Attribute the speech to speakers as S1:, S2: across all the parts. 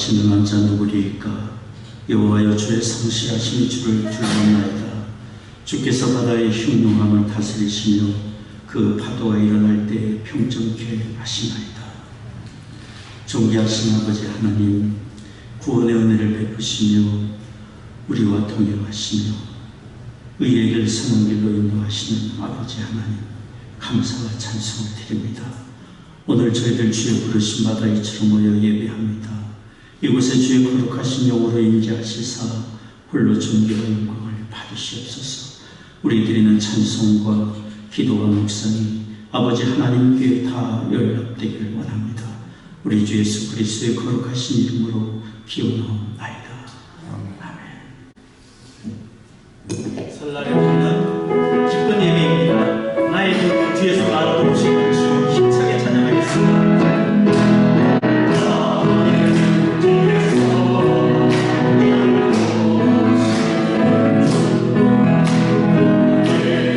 S1: 진능한 자 누구리이까? 여호와여, 주의 성실하심이 주를 둘러나이다. 주께서 바다의 흉흉함을 다스리시며 그 파도가 일어날 때 평정케 하시나이다. 존귀하신 아버지 하나님, 구원의 은혜를 베푸시며 우리와 동행하시며 의의 길 선한 길로 인도하시는 아버지 하나님, 감사와 찬송을 드립니다. 오늘 저희들 주의 부르심 받아 이처럼 모여 예배합니다. 이곳에 주의 거룩하신 영으로 임재하시사 홀로 존귀와 영광을 받으시옵소서. 우리 드리는 찬송과 기도와 묵상이 아버지 하나님께 다 연락되기를 원합니다. 우리 주 예수 그리스도의 거룩하신 이름으로 기원하옵나이다. 아멘. 설날에 드리는 기쁜 예배입니다. 나의 주 뒤에서 나를 도우시는 주 힘차게 찬양하겠습니다.
S2: Yeah.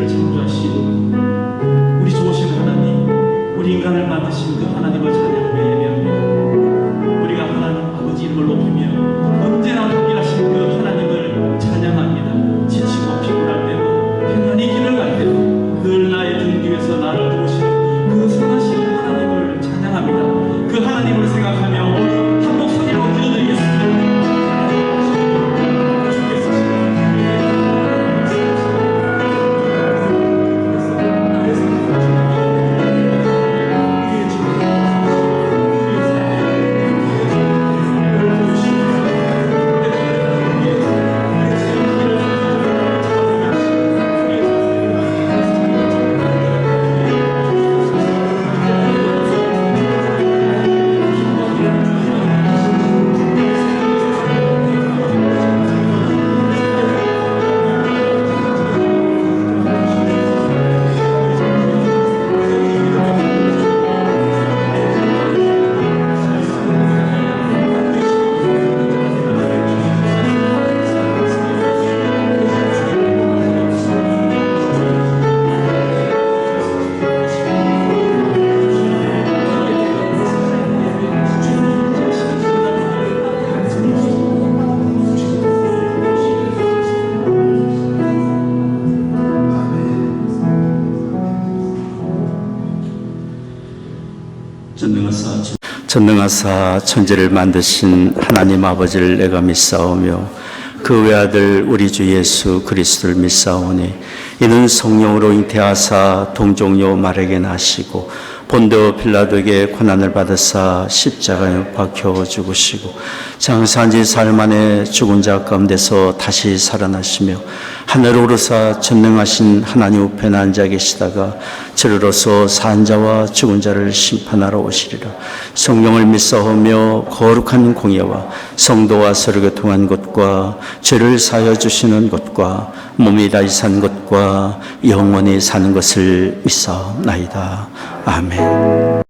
S2: 세계를 창조하신 우리 좋으신 하나님, 우리 인간을 만드신 그 하나님을 찬양하며 예배합니다. 우리가 하나님 아버지 이름을 높이며 언제나 동일하신 그 하나님을 찬양합니다. 지치고 피곤할 때도, 평안히 길을 갈 때도 늘 나의 등 뒤에서 나를 도우시는 그 선하신 하나님을 찬양합니다. 그 하나님을 생각하며 오늘 한 목소리로 들려드리겠습니다.
S1: 전능하사 천지를 만드신 하나님 아버지를 내가 믿사오며 그 외아들 우리 주 예수 그리스도를 믿사오니 이는 성령으로 잉태하사 동정녀 마리아에게 나시고 본도 빌라도에게 고난을 받으사 십자가에 박혀 죽으시고 장사한 지 사흘 만에 죽은 자 가운데서 다시 살아나시며 하늘로 오르사 전능하신 하나님 우편에 앉아 계시다가 저리로서 산 자와 죽은 자를 심판하러 오시리라. 성령을 믿사오며 거룩한 공예와 성도와 서로 교통한 것과 죄를 사하여 주시는 것과 몸이 다시 산 것과 영원히 사는 것을 믿사옵나이다. 아멘.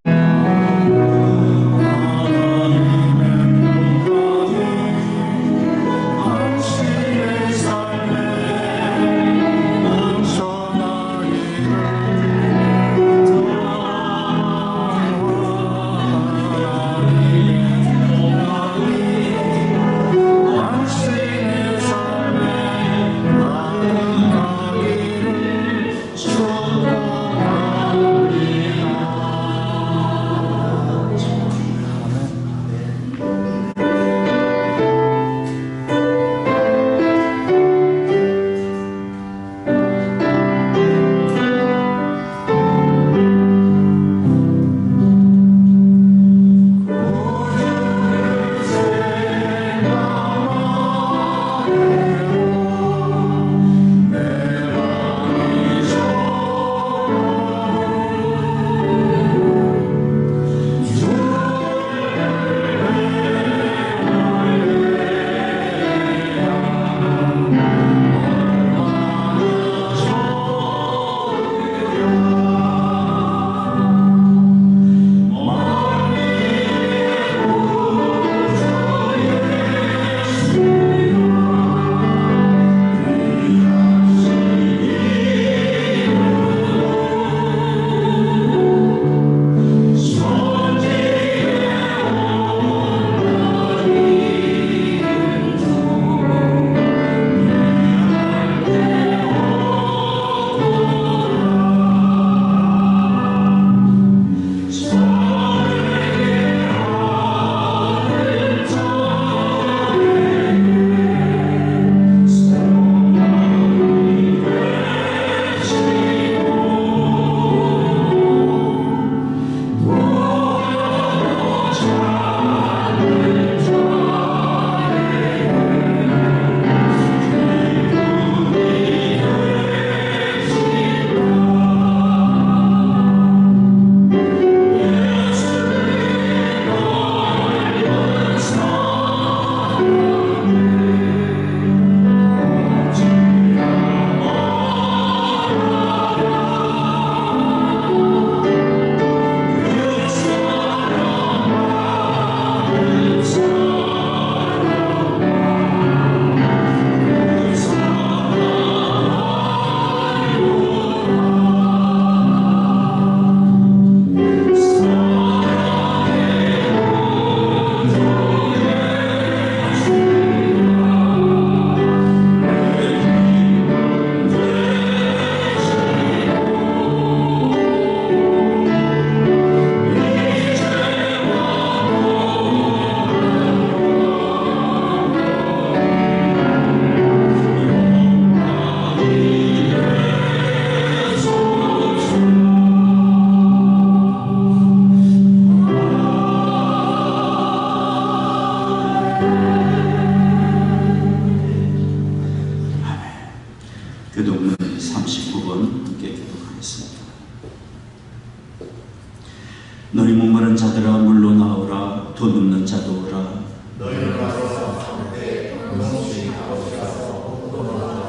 S1: 너희 목마른 자들아 물로 나오라. 돈 없는 자도 오라.
S3: 너희를 와서 가운데 음식이 아버지가서 돈으로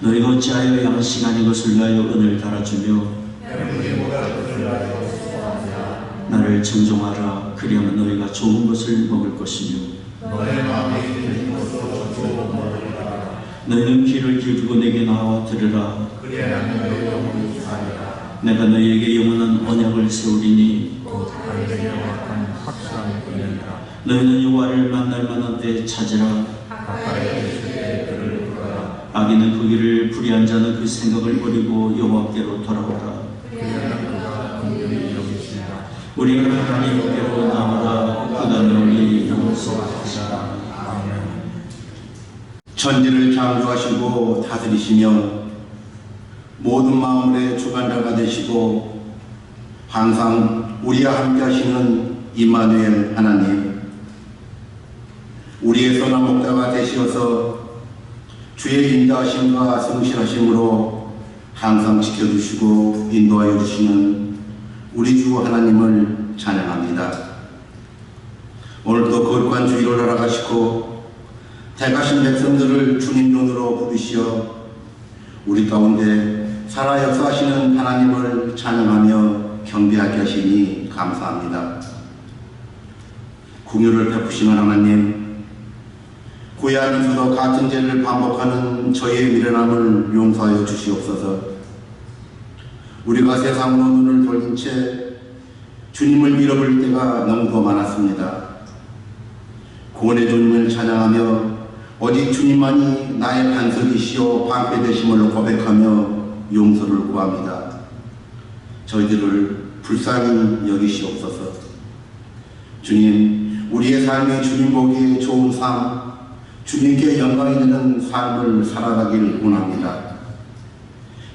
S1: 너희가 어찌하여 양식 아닌 것을 위하여 은을 달아주며 나를 청종하라. 그리하면 너희가 좋은 것을 먹을 것이며
S3: 너의 마음에 있는 것으로 좋은 먹으리라.
S1: 너희는 귀를 기울이고 내게 나와 들으라.
S3: 그리하면 너희 영혼이 살리라.
S1: 내가 너희에게 영원한 언약을 세우리니
S3: 곧 하늘의 영원한 확실한 은혜니라.
S1: 너희는 여호와를 만날 만한 때 찾으라.
S3: 가까이 계실 때 그를 부르라.
S1: 악인은 그 길을 불의한 자는 그 생각을 버리고 여호와께로 돌아오라.
S3: 그리하면 그가 긍휼히 여기시리라.
S1: 우리가 하나님께로 나오라. 그가 너희 용서하시라.
S3: 아멘.
S4: 천지를 창조하시고 다스리시며 모든 만물의 주관자가 되시고 항상 우리와 함께 하시는 임마누엘 하나님, 우리의 선한 목자가 되시어서 주의 인자하심과 성실하심으로 항상 지켜주시고 인도하여 주시는 우리 주 하나님을 찬양합니다. 오늘도 거룩한 주일을 허락하시고 택하신 백성들을 주님 눈으로 부르시어 우리 가운데 살아 역사하시는 하나님을 찬양하며 경배하게 하시니 감사합니다. 긍휼을 베푸시는 하나님, 구하면서도 같은 죄를 반복하는 저희의 미련함을 용서하여 주시옵소서. 우리가 세상으로 눈을 돌린 채 주님을 잃어버릴 때가 너무도 많았습니다. 구원의 주님을 찬양하며 오직 주님만이 나의 반석이시오 방패 되심을 고백하며 용서를 구합니다. 저희들을 불쌍히 여기시옵소서. 주님, 우리의 삶이 주님 보기에 좋은 삶, 주님께 영광이 되는 삶을 살아가길 원합니다.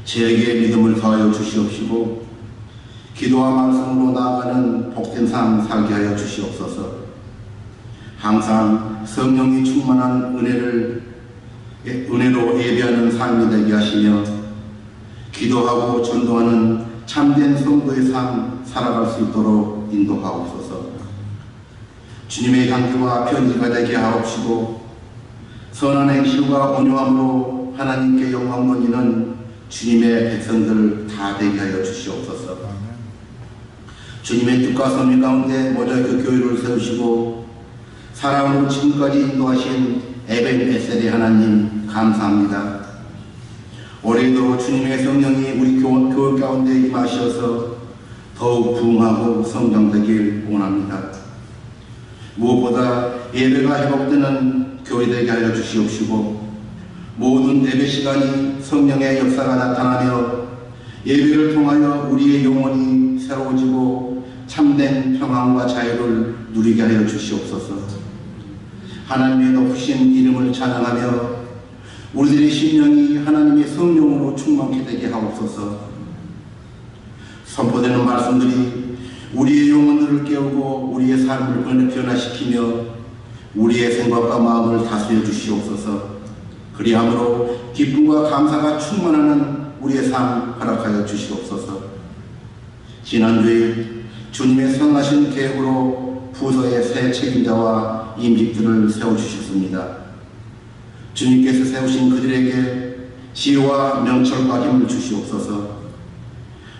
S4: 저에게 믿음을 더하여 주시옵시고 기도와 말씀으로 나아가는 복된 삶 살게 하여 주시옵소서. 항상 성령이 충만한 은혜로 예배하는 삶이 되게 하시며 기도하고 전도하는 참된 성도의 삶 살아갈 수 있도록 인도하옵소서. 주님의 향기와 편지가 되게 하옵시고 선한 행실과 온유함으로 하나님께 영광 돌리는 주님의 백성들 다 되게 하여 주시옵소서. 주님의 뜻과 섭리 가운데 모자이크 교회를 세우시고 사랑으로 지금까지 인도하신 에벤에셀의 하나님 감사합니다. 올해도 주님의 성령이 우리 교회 가운데 임하셔서 더욱 부흥하고 성장되길 원합니다. 무엇보다 예배가 회복되는 교회 되게 하여 주시옵시고 모든 예배 시간이 성령의 역사가 나타나며 예배를 통하여 우리의 영혼이 새로워지고 참된 평안과 자유를 누리게 하여 주시옵소서. 하나님의 높으신 이름을 찬양하며 우리들의 심령이 하나님의 성령으로 충만케 되게 하옵소서. 선포되는 말씀들이 우리의 영혼들을 깨우고 우리의 삶을 변화시키며 우리의 생각과 마음을 다스려 주시옵소서. 그리함으로 기쁨과 감사가 충만하는 우리의 삶 허락하여 주시옵소서. 지난주에 주님의 선하신 계획으로 부서의 새 책임자와 임직들을 세워주셨습니다. 주님께서 세우신 그들에게 지혜와 명철과 힘을 주시옵소서.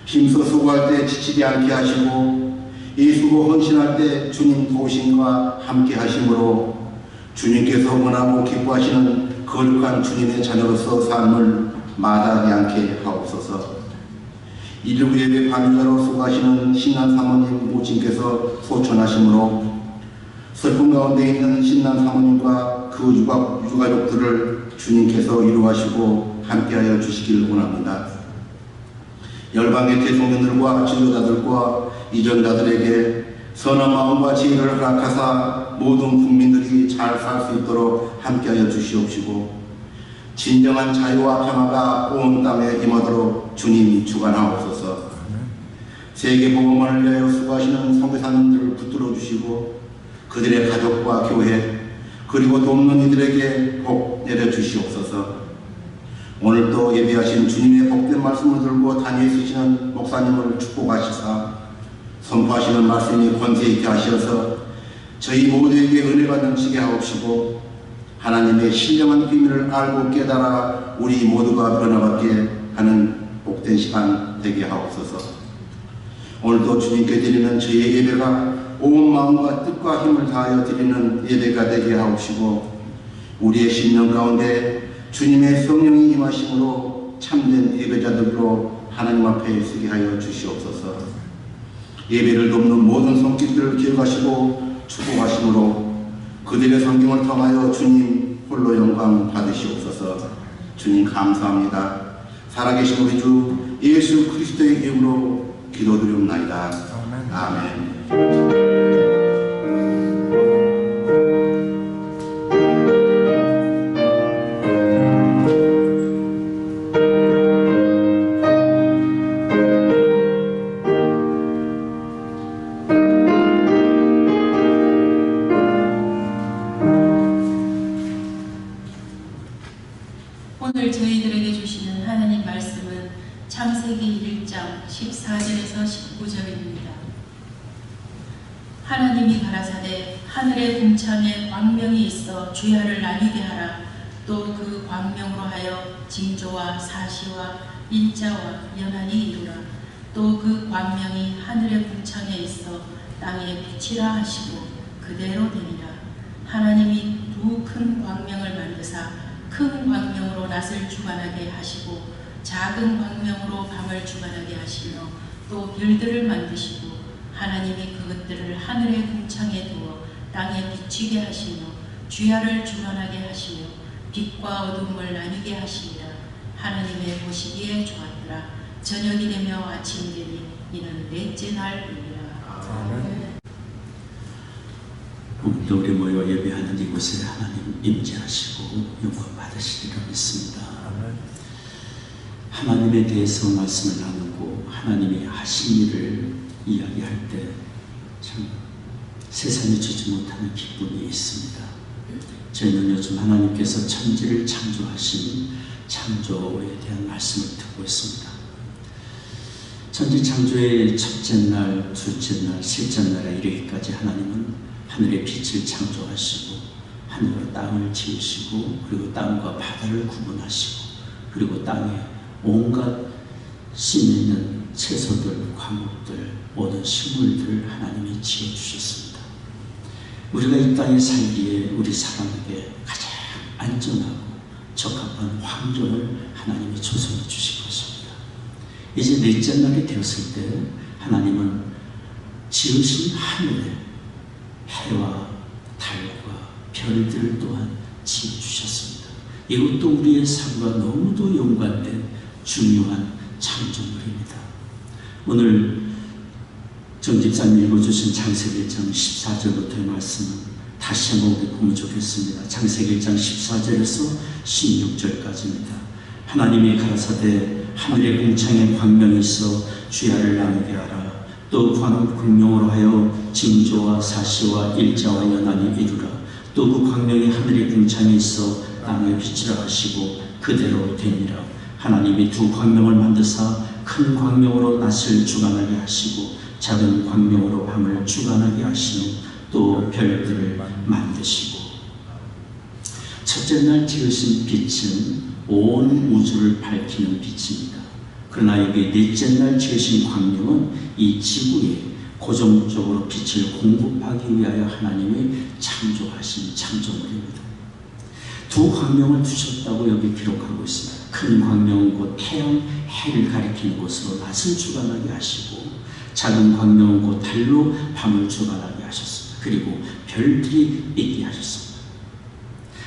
S4: 힘써 수고할 때 지치지 않게 하시고 예수고 헌신할 때 주님 도우심과 함께 하심으로 주님께서 원하고 기뻐하시는 거룩한 주님의 자녀로서 삶을 마다하지 않게 하옵소서. 119 예배 관유자로 수고하시는 신난 사모님 모친께서 소천하심으로 슬픔 가운데 있는 신난 사모님과 그 유가족들을 주님께서 위로하시고 함께하여 주시길 원합니다. 열방의 대통령들과 지도자들과 이정자들에게 선한 마음과 지혜를 허락하사 모든 국민들이 잘 살 수 있도록 함께하여 주시옵시고 진정한 자유와 평화가 온 땅에 임하도록 주님이 주관하옵소서. 세계 복음을 위하여 수고하시는 선교사님들을 붙들어 주시고 그들의 가족과 교회 그리고 돕는 이들에게 복 내려 주시옵소서. 오늘도 예배하신 주님의 복된 말씀을 들고 다니엘 쓰시는 목사님을 축복하시사 선포하시는 말씀이 권세 있게 하시어서 저희 모두에게 은혜가 넘치게 하옵시고 하나님의 신령한 비밀을 알고 깨달아 우리 모두가 변화받게 하는 복된 시간 되게 하옵소서. 오늘도 주님께 드리는 저희의 예배가 온 마음과 뜻과 힘을 다하여 드리는 예배가 되게 하옵시고 우리의 심령 가운데 주님의 성령이 임하심으로 참된 예배자들로 하나님 앞에 서게 하여 주시옵소서. 예배를 돕는 모든 손길들을 기억하시고 축복하심으로 그들의 성경을 통하여 주님 홀로 영광 받으시옵소서. 주님 감사합니다. 살아계신 우리 주 예수 그리스도의 이름으로 기도드리옵나이다. 아멘.
S5: 오늘 저희들에게 주시는 하나님 말씀은 창세기 1장 14절에서 19절입니다. 하나님이 가라사대 하늘의 궁창에 광명이 있어 주야를 나뉘게 하라. 또 그 광명으로 하여 징조와 사시와 일자와 연한이 이루라. 또 그 광명이 하늘의 궁창에 있어 땅에 빛이라 하시고 그대로 되니라. 하나님이 두 큰 광명을 만드사 큰 광명으로 낮을 주관하게 하시고 작은 광명으로 밤을 주관하게 하시며 또 별들을 만드시고 하나님이 그것들을 하늘의 궁창에 두어 땅에 비치게 하시며 주야를 주관하게 하시며 빛과 어둠을 나뉘게 하시니라. 하나님의 보시기에 좋았더라. 저녁이 되며 아침이 되니 이는 넷째 날이니라.
S1: 오늘도 우리 모여 예배하는 이곳에 하나님 임재하시고 영광 받으시리라 믿습니다. 하나님에 대해서 말씀을 나누고 하나님이 하신 일을 이야기할 때 참 세상에 주지 못하는 기쁨이 있습니다. 저희는 요즘 하나님께서 천지를 창조하신 창조에 대한 말씀을 듣고 있습니다. 천지 창조의 첫째 날, 둘째 날, 셋째 날에 이르기까지 하나님은 하늘의 빛을 창조하시고 하늘과 땅을 지으시고 그리고 땅과 바다를 구분하시고 그리고 땅에 온갖 씨 있는 채소들, 과목들, 모든 식물들을 하나님이 지어주셨습니다. 우리가 이 땅에 살기에 우리 사람에게 가장 안전하고 적합한 환경을 하나님이 조성해 주신 것입니다. 이제 넷째 날이 되었을 때 하나님은 지으신 하늘에 해와 달과 별들을 또한 지어주셨습니다. 이것도 우리의 삶과 너무도 연관된 중요한 창조물입니다. 오늘 정집사님 읽어주신 창세기 1장 14절부터의 말씀은 다시 한번 우리 보면 좋겠습니다. 창세기 1장 14절에서 16절까지입니다. 하나님이 가라사대 하늘의 궁창에 광명이 있어 주야를 나누게 하라. 또 광명으로 하여 징조와 사시와 일자와 연한이 이루라. 또 그 광명이 하늘의 궁창에 있어 땅에 빛이라 하시고 그대로 되니라. 하나님이 두 광명을 만드사 큰 광명으로 낮을 주관하게 하시고 작은 광명으로 밤을 주관하게 하시며 또 별들을 만드시고. 첫째 날 지으신 빛은 온 우주를 밝히는 빛입니다. 그러나 여기 넷째 날 지으신 광명은 이 지구에 고정적으로 빛을 공급하기 위하여 하나님이 창조하신 창조물입니다. 두 광명을 두셨다고 여기 기록하고 있습니다. 큰 광명은 곧 태양, 해를 가리키는 곳으로 낮을 주관하게 하시고 작은 광명은 곧 달로 밤을 주관하게 하셨습니다. 그리고 별들이 있게 하셨습니다.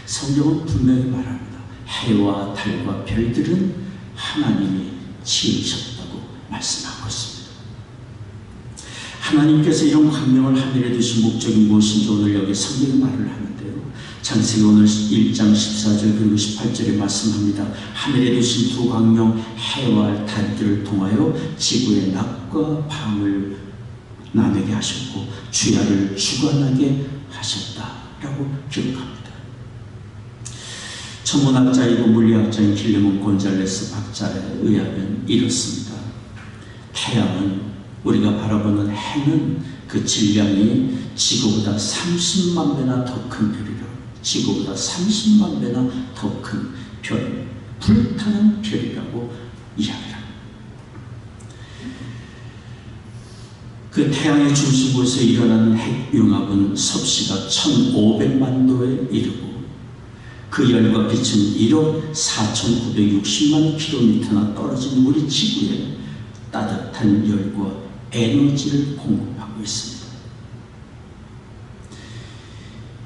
S1: 성경은 분명히 말합니다. 해와 달과 별들은 하나님이 지으셨다고 말씀하고 있습니다. 하나님께서 이런 광명을 하늘에 두신 목적이 무엇인지 오늘 여기 성경이 말을 하는데요. 창세기 오늘 1장 14절 그리고 18절에 말씀합니다. 하늘에 두신 두 광명 해와 달들을 통하여 지구의 낮과 밤을 나누게 하셨고 주야를 주관하게 하셨다라고 기록합니다. 천문학자이고 물리학자인 길레몬 곤잘레스 박사에 의하면 이렇습니다. 태양은 우리가 바라보는 해는 그 질량이 지구보다 30만 배나 더 큰 별이라. 지구보다 30만 배나 더 큰 별, 불타는 별이라고 이야기합니다. 그 태양의 중심부에서 일어나는 핵융합은 섭씨가 1500만 도에 이르고 그 열과 빛은 1억 4960만 킬로미터나 떨어진 우리 지구에 따뜻한 열과 에너지를 공급하고 있습니다.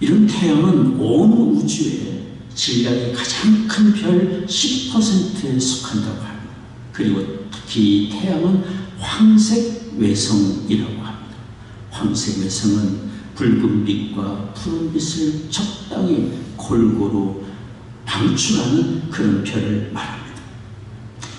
S1: 이런 태양은 온 우주의 질량이 가장 큰 별 10%에 속한다고 합니다. 그리고 특히 이 태양은 황색 외성이라고 합니다. 황색 외성은 붉은 빛과 푸른 빛을 적당히 골고루 방출하는 그런 별을 말합니다.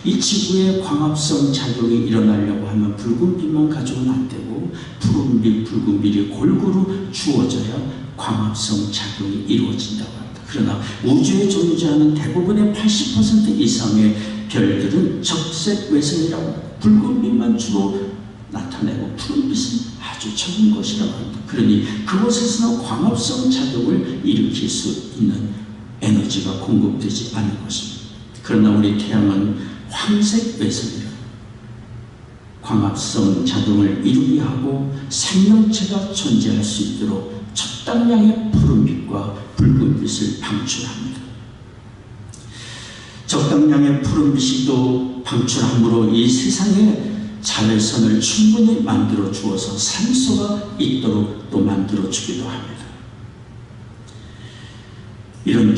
S1: 이 지구의 광합성 작용이 일어나려고 하면 붉은 빛만 가지고는 안 되고 푸른 빛, 붉은 빛이 골고루 주어져야 광합성 작용이 이루어진다고 합니다. 그러나 우주에 존재하는 대부분의 80% 이상의 별들은 적색 외성이라고 합니다. 붉은 빛만 주로 나타내고 푸른 빛은 아주 적은 것이라고 합니다. 그러니 그곳에서는 광합성 작용을 일으킬 수 있는 에너지가 공급되지 않는 것입니다. 그러나 우리 태양은 황색 외성이라 광합성 작용을 이루게 하고 생명체가 존재할 수 있도록 적당량의 푸른빛과 붉은빛을 방출합니다. 적당량의 푸른빛이 또 방출함으로 이 세상에 자외선을 충분히 만들어 주어서 산소가 있도록 또 만들어 주기도 합니다. 이런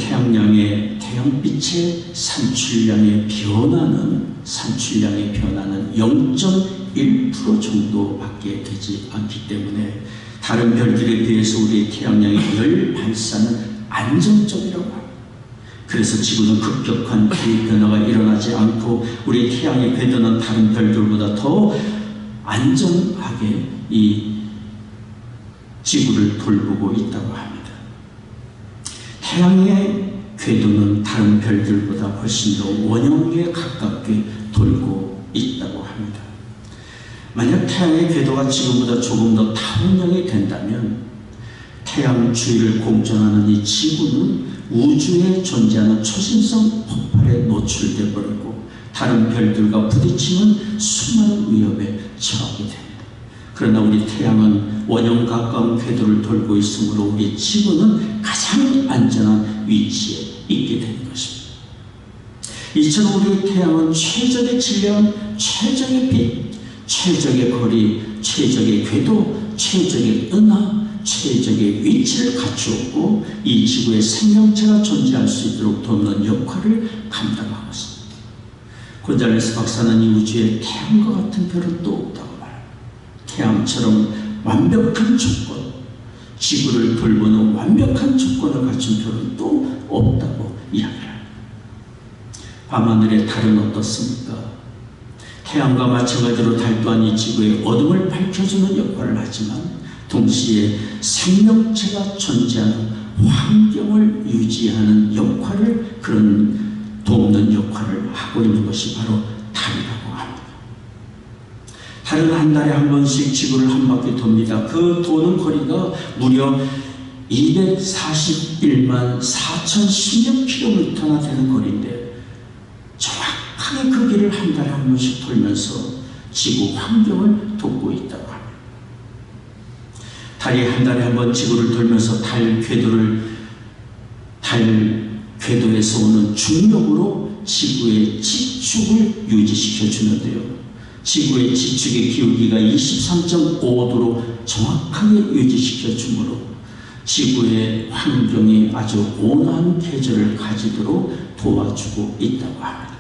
S1: 태양빛의 산출량의 변화는 0.1% 정도밖에 되지 않기 때문에 다른 별들에 비해서 우리 태양량의 열 발산은 안정적이라고 합니다. 그래서 지구는 급격한 기후 변화가 일어나지 않고 우리 태양의 궤도는 다른 별들보다 더 안전하게 이 지구를 돌보고 있다고 합니다. 태양의 궤도는 다른 별들보다 훨씬 더 원형에 가깝게 돌고 있다고 합니다. 만약 태양의 궤도가 지금보다 조금 더 타원형이 된다면 태양 주위를 공전하는 이 지구는 우주에 존재하는 초신성 폭발에 노출돼 버리고 다른 별들과 부딪히는 수많은 위협에 처하게 됩니다. 그러나 우리 태양은 원형 가까운 궤도를 돌고 있으므로 우리 지구는 가장 안전한 위치에 있게 되는 것입니다. 이처럼 우리 태양은 최적의 질량, 최적의 빛, 최적의 거리, 최적의 궤도, 최적의 은하, 최적의 위치를 갖추었고 이 지구에 생명체가 존재할 수 있도록 돕는 역할을 감당하고 있습니다. 곤잘레스 박사는 이 우주에 태양과 같은 별은 또 없다고 말합니다. 태양처럼 완벽한 조건, 지구를 돌보는 완벽한 조건을 갖춘 별은 또 없다고 이야기합니다. 밤하늘의 달은 어떻습니까? 태양과 마찬가지로 달 또한 이 지구의 어둠을 밝혀주는 역할을 하지만 동시에 생명체가 존재하는 환경을 유지하는 역할을 돕는 역할을 하고 있는 것이 바로 달이라고 합니다. 달은 한 달에 한 번씩 지구를 한 바퀴 돕니다. 그 도는 거리가 무려 241만 4,010여 킬로미터나 되는 거리인데 정확하게 그 길을 한 달에 한 번씩 돌면서 지구 환경을 돕고 있다고 합니다. 달이 한 달에 한 번 지구를 돌면서 달 궤도에서 오는 중력으로 지구의 지축을 유지시켜 주는데요. 지구의 지축의 기울기가 23.5도로 정확하게 유지시켜 주므로 지구의 환경이 아주 온화한 계절을 가지도록 도와주고 있다고 합니다.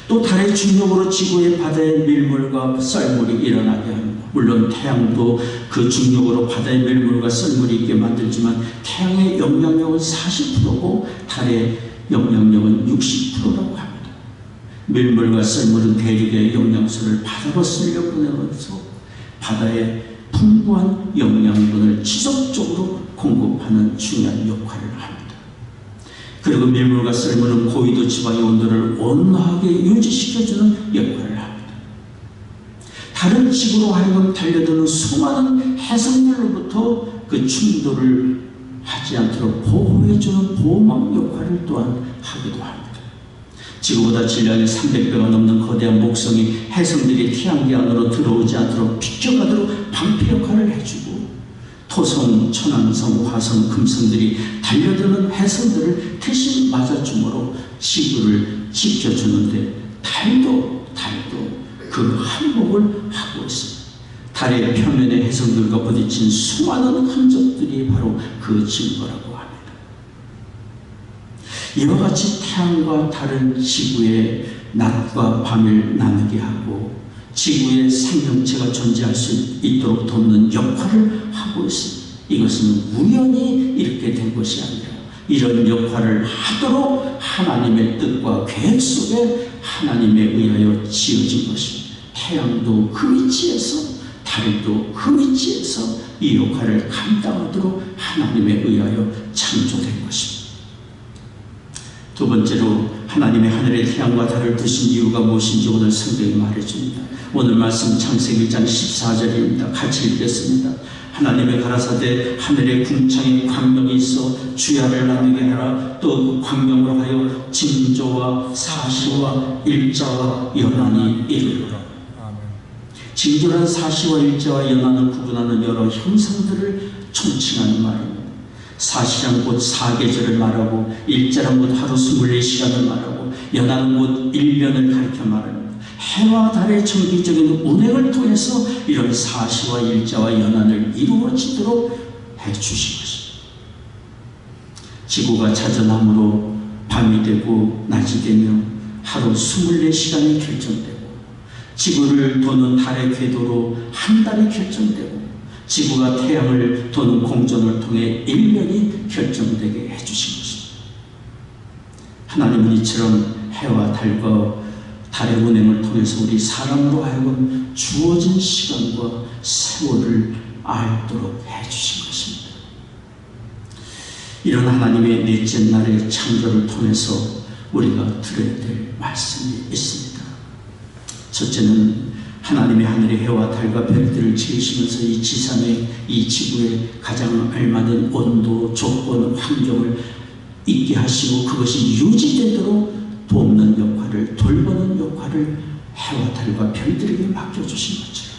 S1: 또 달의 중력으로 지구의 바다의 밀물과 썰물이 일어나게 합니다. 물론 태양도 그 중력으로 바다의 밀물과 썰물이 있게 만들지만 태양의 영향력은 40%고 달의 영향력은 60%라고 합니다. 밀물과 썰물은 대륙의 영양소를 바다로 쓸려 보내면서 바다에 풍부한 영양분을 지속적으로 공급하는 중요한 역할을 합니다. 그리고 밀물과 썰물은 고위도 지방의 온도를 온화하게 유지시켜주는 역할을 합니다. 다른 지구로 하여금 달려드는 수많은 해성들로부터 그 충돌을 하지 않도록 보호해주는 보호막 역할을 또한 하기도 합니다. 지구보다 질량이 300배가 넘는 거대한 목성이 해성들이 태양계 안으로 들어오지 않도록 비껴가도록 방패 역할을 해주고, 토성, 천왕성, 화성, 금성들이 달려드는 해성들을 대신 맞아줌으로 지구를 지켜주는데 달도 그 한몫을 하고 있습니다. 달의 표면의 해성들과 부딪힌 수많은 흔적들이 바로 그 증거라고 합니다. 이와 같이 태양과 달은 지구의 낮과 밤을 나누게 하고 지구의 생명체가 존재할 수 있도록 돕는 역할을 하고 있습니다. 이것은 우연히 이렇게 된 것이 아니라 이런 역할을 하도록 하나님의 뜻과 계획 속에 하나님에 의하여 지어진 것입니다. 태양도 그 위치에서, 달도 그 위치에서 이 역할을 감당하도록 하나님에 의하여 창조된 것입니다. 두 번째로 하나님의 하늘에 태양과 달을 두신 이유가 무엇인지 오늘 성경이 말해줍니다. 오늘 말씀 창세기 1장 14절입니다. 같이 읽겠습니다. 하나님의 가라사대 하늘에 궁창에 광명이 있어 주야를 나누게 하라. 또 그 광명으로 하여 징조와 사시와 일자와 연한이 이르리라. 징조란 사시와 일자와 연한을 구분하는 여러 형상들을 총칭하는 말입니다. 사시란 곧 사계절을 말하고, 일자란 곧 하루 24시간을 말하고, 연한은 곧 1년을 가리켜 말합니다. 해와 달의 정기적인 운행을 통해서 이런 사시와 일자와 연한을 이루어지도록 해주신 것입니다. 지구가 자전함으로 밤이 되고 낮이 되며 하루 24시간이 결정되고, 지구를 도는 달의 궤도로 한 달이 결정되고, 지구가 태양을 도는 공전을 통해 1년이 결정되게 해주신 것입니다. 하나님은 이처럼 해와 달의 운행을 통해서 우리 사람으로 하여금 주어진 시간과 세월을 알도록 해주신 것입니다. 이런 하나님의 넷째 날의 창조를 통해서 우리가 들어야 될 말씀이 있습니다. 첫째는 하나님의 하늘의 해와 달과 별들을 지으시면서 이 지상에, 이 지구에 가장 알맞은 온도, 조건, 환경을 있게 하시고 그것이 유지되도록 돕는 역할을, 돌보는 역할을 해와 달과 별들에게 맡겨주신 것처럼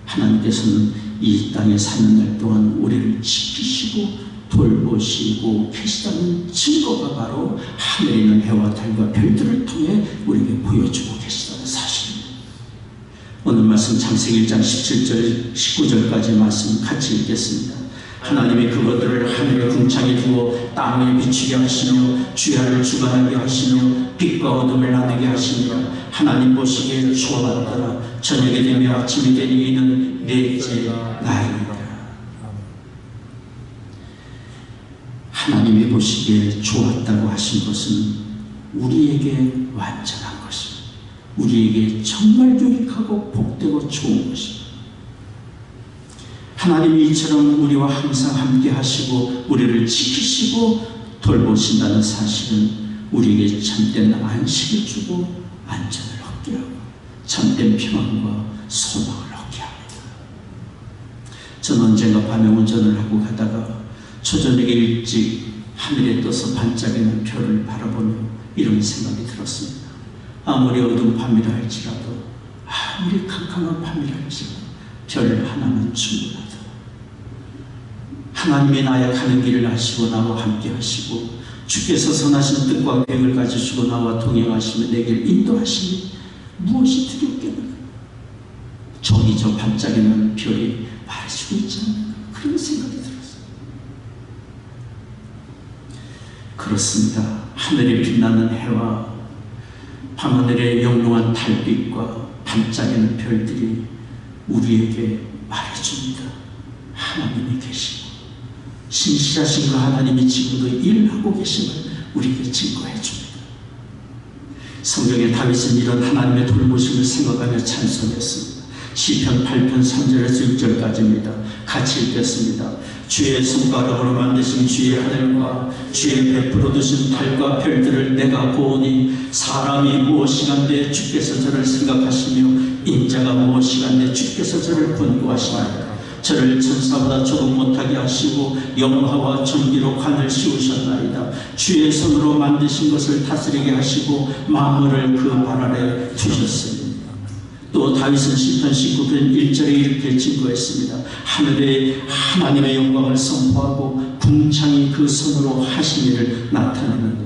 S1: 하나님께서는 이 땅에 사는 날 동안 우리를 지키시고 돌보시고 계시다는 증거가 바로 하늘에 있는 해와 달과 별들을 통해 우리에게 보여주고 계시다는 사실입니다. 오늘 말씀 창세기 1장 17절 19절까지 말씀 같이 읽겠습니다. 하나님이 그것들을 하늘의 궁창에 두어 땅에 비추게 하시며 주야를 주관하게 하시며 빛과 어둠을 나누게 하시며 하나님 보시기에 좋았더라. 저녁이 되며 아침이 되니 이는 넷째 날이라. 하나님이 보시기에 좋았다고 하신 것은 우리에게 완전한 것입니다. 우리에게 정말 유익하고 복되고 좋은 것입니다. 하나님이 이처럼 우리와 항상 함께 하시고 우리를 지키시고 돌보신다는 사실은 우리에게 참된 안식을 주고 안전을 얻게 하고 참된 평안과 소망을 얻게 합니다. 저는 언젠가 밤에 운전을 하고 가다가 초저녁에 일찍 하늘에 떠서 반짝이는 별을 바라보며 이런 생각이 들었습니다. 아무리 어두운 밤이라 할지라도, 아무리 캄캄한 밤이라 할지라도 별 하나는 충분하다. 하나님이 나의 가는 길을 아시고 나와 함께 하시고 주께서 선하신 뜻과 계획을 가지시고 나와 동행하시며 내게 인도하시니 무엇이 두렵겠는가? 저기 저 반짝이는 별이 말해주고 있지 않나? 그런 생각이 들었어요. 그렇습니다. 하늘에 빛나는 해와 밤하늘의 영롱한 달빛과 반짝이는 별들이 우리에게 말해줍니다. 하나님이 계시고 신실하신 그 하나님이 지금도 일하고 계심을 우리에게 증거해 줍니다. 성경의 다윗은 이런 하나님의 돌보심을 생각하며 찬송했습니다. 시편 8편 3절에서 6절까지입니다. 같이 읽겠습니다. 주의 손가락으로 만드신 주의 하늘과 주의 베풀어 두신 달과 별들을 내가 보오니 사람이 무엇이간데 주께서 저를 생각하시며 인자가 무엇이간데 주께서 저를 권고하시나이다. 저를 천사보다 조금 못하게 하시고 영화와 전기로 관을 씌우셨나이다. 주의 손으로 만드신 것을 다스리게 하시고 만물을 그 발 아래 두셨습니다. 또 다윗은 시편 19편 1절에 이렇게 증거했습니다. 하늘에 하나님의 영광을 선포하고 궁창이 그 손으로 하신 일을 나타내는 것.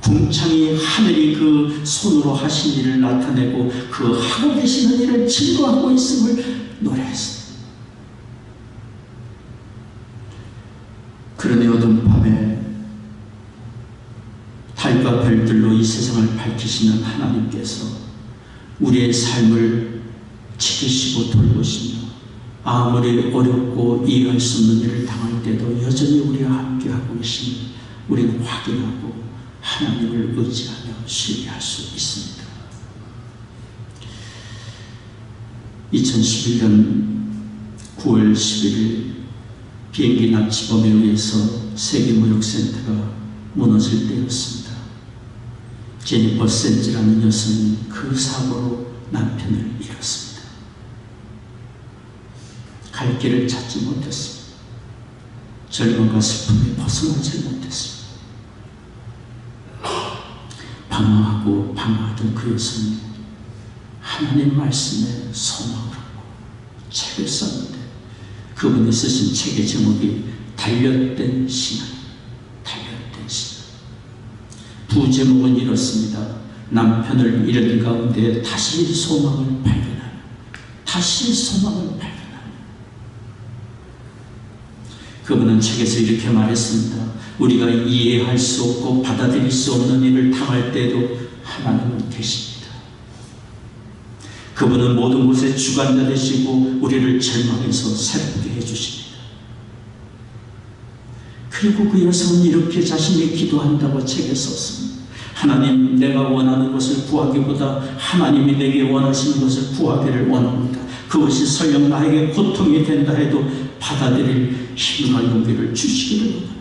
S1: 궁창이 하늘이 그 손으로 하신 일을 나타내고 그 하고 계시는 일을 증거하고 있음을 노래했습니다. 그러니 어두운 밤에 달과 별들로 이 세상을 밝히시는 하나님께서 우리의 삶을 지키시고 돌보시며 아무리 어렵고 이해할 수 없는 일을 당할 때도 여전히 우리와 함께하고 계심을 우리는 확인하고 하나님을 의지하며 신뢰할 수 있습니다. 2011년 9월 11일 비행기 납치범에 의해서 세계무역센터가 무너질 때였습니다. 제니퍼 센즈라는 여성이 그 사고로 남편을 잃었습니다. 갈 길을 찾지 못했습니다. 절망과 슬픔에 벗어나지 못했습니다. 방황하고 방황하던 그 여성이 하나님 말씀에 소망을 하고 책을 썼는데 그분이 쓰신 책의 제목이 달렸던 신앙, 달렸던 신앙. 부제목은 이렇습니다. 남편을 잃은 가운데 다시 소망을 발견하며, 다시 소망을 발견하며. 그분은 책에서 이렇게 말했습니다. 우리가 이해할 수 없고 받아들일 수 없는 일을 당할 때도 하나님은 계십니다. 그분은 모든 곳에 주관자 되시고 우리를 절망에서 새롭게 해주십니다. 그리고 그 여성은 이렇게 자신이 기도한다고 책에 썼습니다. 하나님, 내가 원하는 것을 구하기보다 하나님이 내게 원하시는 것을 구하기를 원합니다. 그것이 설령 나에게 고통이 된다 해도 받아들일 힘과 용기를 주시기를 원합니다.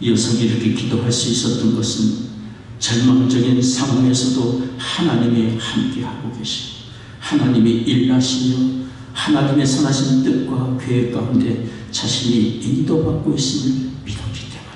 S1: 이 여성이 이렇게 기도할 수 있었던 것은 절망적인 상황에서도 하나님이 함께하고 계시고 하나님이 일하시며 하나님의 선하신 뜻과 계획 가운데 자신이 인도받고 있음을 믿었기 때문이에요.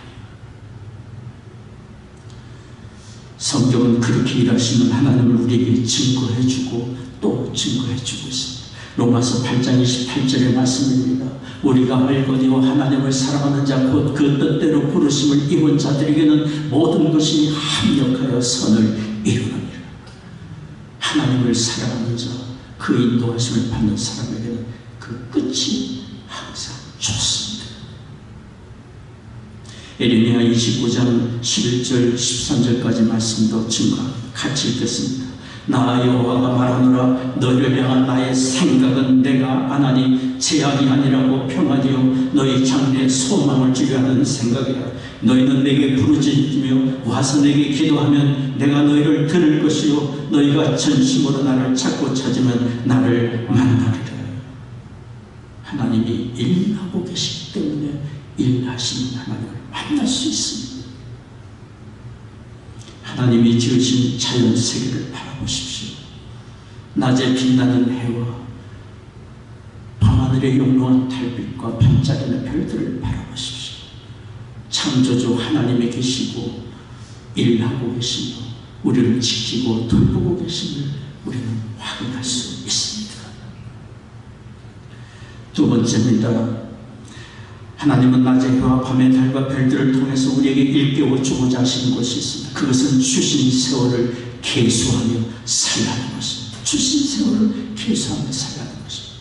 S1: 성경은 그렇게 일하시는 하나님을 우리에게 증거해주고 또 증거해주고 있습니다. 로마서 8장 28절의 말씀입니다. 우리가 알거니와 하나님을 사랑하는 자 곧 그 뜻대로 부르심을 입은 자들에게는 모든 것이 합력하여 선을 이루느니라. 하나님을 사랑하는 자, 그 인도하심을 받는 사람에게는 그 끝이 항상 좋습니다. 에레미야 29장 11절 13절까지 말씀도 같이 읽겠습니다. 나 여호와가 말하노라. 너희를 향한 나의 생각은 내가 안하니 재앙이 아니라고 평안이요 너희 장래에 소망을 주려 하는 생각이라. 너희는 내게 부르짖으며 와서 내게 기도하면 내가 너희를 들을 것이요 너희가 전심으로 나를 찾고 찾으면 나를 만나리라. 하나님이 일하고 계시기 때문에 일하시는 하나님을 만날 수 있습니다. 하나님이 지으신 자연 세계를 바라보십시오. 낮에 빛나는 해와 밤하늘의 영롱한 달빛과 반짝이는 별들을 바라보십시오. 창조주 하나님이 계시고 일하고 계시며 우리를 지키고 돌보고 계심을 우리는 확인할 수 있습니다. 두 번째입니다. 하나님은 낮의 해와 밤의 달과 별들을 통해서 우리에게 일깨워주고자 하시는 것이 있습니다. 그것은 주신 세월을 계수하며 살라는 것입니다. 주신 세월을 계수하며 살라는 것입니다.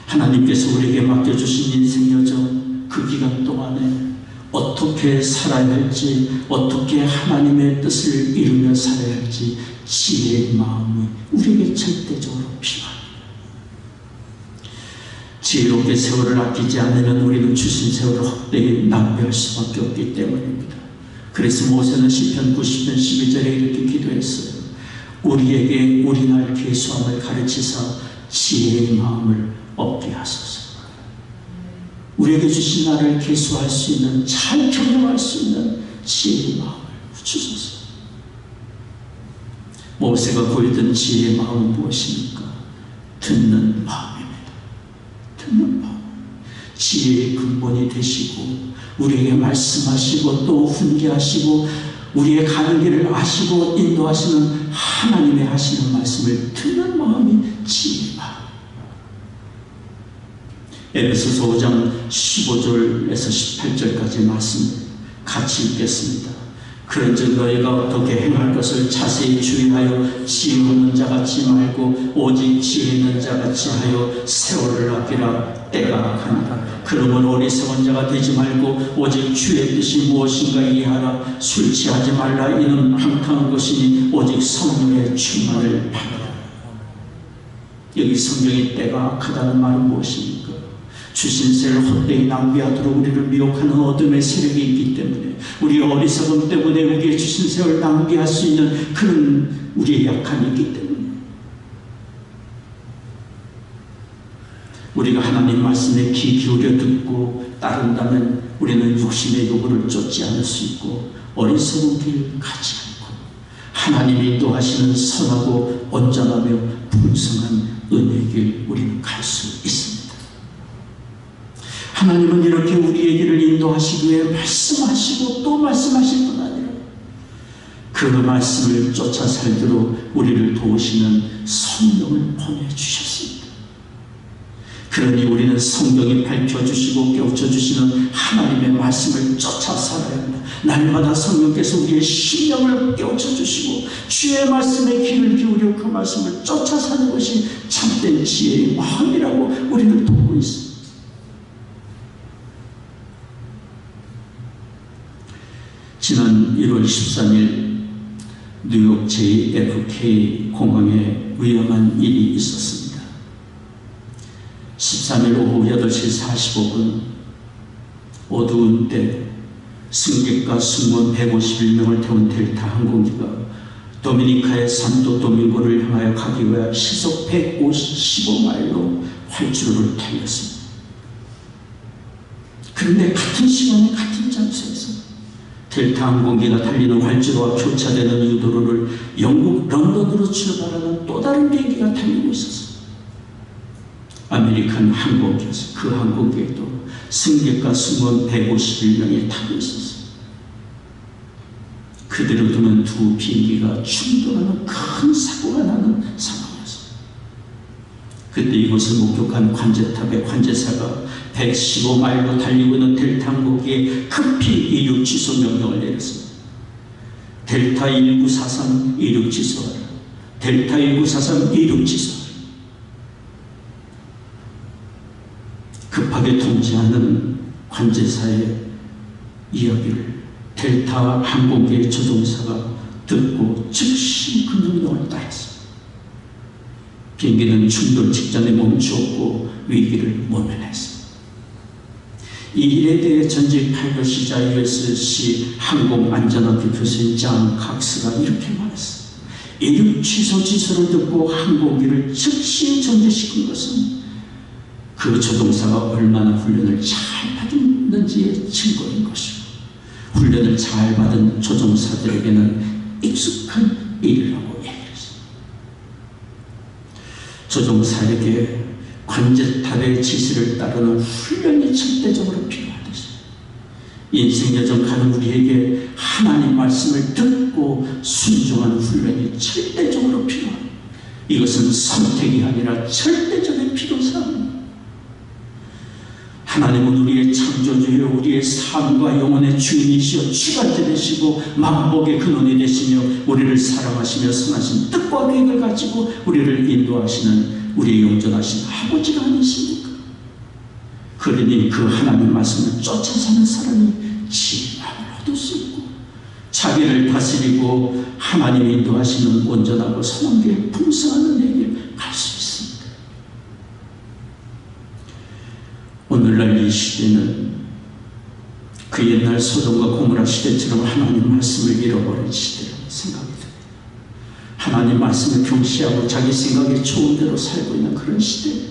S1: 하나님께서 우리에게 맡겨주신 인생 여정, 그 기간 동안에 어떻게 살아야 할지, 어떻게 하나님의 뜻을 이루며 살아야 할지 지혜의 마음이 우리에게 절대적으로 필요합니다. 지혜롭게 세월을 아끼지 않으면 우리는 주신 세월을 헛되이 낭비할 수밖에 없기 때문입니다. 그래서 모세는 시편 90편 12절에 이렇게 기도했어요. 우리에게 우리날 계수함을 가르치사 지혜의 마음을 얻게 하소서. 우리에게 주신 나를 계수할 수 있는, 잘 경영할 수 있는 지혜의 마음을 주소서. 모세가 보이던 지혜의 마음은 무엇입니까? 듣는 마음입니다. 듣는 마음. 지혜의 근본이 되시고 우리에게 말씀하시고 또 훈계하시고 우리의 가는 길을 아시고 인도하시는 하나님의 하시는 말씀을 듣는 마음이 지혜의 마음. 에베소서 5장 15절에서 18절까지 말씀 같이 읽겠습니다. 그런즉 너희가 어떻게 행할 것을 자세히 주의하여 지혜 없는 자 같지 말고 오직 지혜 있는 자 같이 하여 세월을 아끼라. 때가 가니라. 그러므로 어리석은 자가 되지 말고 오직 주의 뜻이 무엇인가 이해하라. 술 취하지 말라. 이는 방탕한 것이니 오직 성령의 충만을 받으라. 여기 성경의 때가 악하다는 말은 무엇입니까? 주신 세를 헛되이 낭비하도록 우리를 미혹하는 어둠의 세력이 있기 때문에, 우리의 어리석음 때문에 우리의 주신 세를 낭비할 수 있는 그런 우리의 약함이 있기 때문에, 우리가 하나님 말씀에 귀 기울여 듣고 따른다면 우리는 육신의 요구를 쫓지 않을 수 있고 어리석은 길 가지 않고 하나님이 인도하시는 선하고 온전하며 풍성한 은혜의 길 우리는 갈 수 있습니다. 하나님은 이렇게 우리의 길을 인도하시기 위해 말씀하시고 또 말씀하실 뿐 아니라 그 말씀을 쫓아 살도록 우리를 도우시는 성령을 보내주셨습니다. 그러니 우리는 성경이 밝혀주시고 깨우쳐주시는 하나님의 말씀을 쫓아 살아야 합니다. 날마다 성령께서 우리의 심령을 깨우쳐주시고 주의 말씀에 귀를 기울여 그 말씀을 쫓아 사는 것이 참된 지혜의 마음이라고 우리를 돕고 있습니다. 지난 1월 13일 뉴욕 JFK 공항에 위험한 일이 있었습니다. 13일 오후 8시 45분 어두운 때 승객과 승무원 151명을 태운 델타 항공기가 도미니카의 산도 도밍고를 향하여 가기 위해 시속 155마일로 활주로를 달렸습니다. 그런데 같은 시간에 같은 장소에서 델타 항공기가 달리는 활주로와 교차되는 유도로를 영국 런던으로 출발하는 또 다른 비행기가 달리고 있었습니다. 아메리칸 항공기에서 그 항공기에도 승객과 승무원 151명이 타고 있었습니다. 그대로 두면 두 비행기가 충돌하는 큰 사고가 나는 상황이었습니다. 그때 이곳을 목격한 관제탑의 관제사가 115마일로 달리고 있는 델타 항공기에 급히 이륙 취소 명령을 내렸습니다. 델타 1943 이륙 취소하라. 델타 1943 이륙 취소하라. 급하게 통지하는 관제사의 이야기를 델타 항공기의 조종사가 듣고 즉시 그 명령을 따랐습니다. 비행기는 충돌 직전에 멈추었고 위기를 모면했습니다. 이 일에 대해 전직 파일럿이자 USC 항공안전학교 교수인 존 칵스가 이렇게 말했습니다. 이륙 취소 지시를 듣고 항공기를 즉시 정지시킨 것은 그 조종사가 얼마나 훈련을 잘 받았는지의 증거인 것이고, 훈련을 잘 받은 조종사들에게는 익숙한 일이라고 얘기했습니다. 조종사에게 관제탑의 지시를 따르는 훈련이 절대적으로 필요하듯이 인생여정 가는 우리에게 하나님 말씀을 듣고 순종하는 훈련이 절대적으로 필요합니다. 이것은 선택이 아니라 절대적인 필요사항입니다. 하나님은 우리의 창조주여 우리의 삶과 영혼의 주인이시여 주관자 되시고 만복의 근원이 되시며 우리를 사랑하시며 선하신 뜻과 계획을 가지고 우리를 인도하시는 우리의 영존하신 아버지가 아니십니까? 그러니 그 하나님 말씀을 쫓아 사는 사람이 지혜를 얻을 수 있고 자기를 다스리고 하나님이 인도하시는 온전하고 선한 길 풍성한 은혜를 갈 수 있습니다. 오늘날 이 시대는 그 옛날 소돔과 고모라 시대처럼 하나님 말씀을 잃어버린 시대라고 생각이 듭니다. 하나님 말씀을 경시하고 자기 생각에 좋은 대로 살고 있는 그런 시대,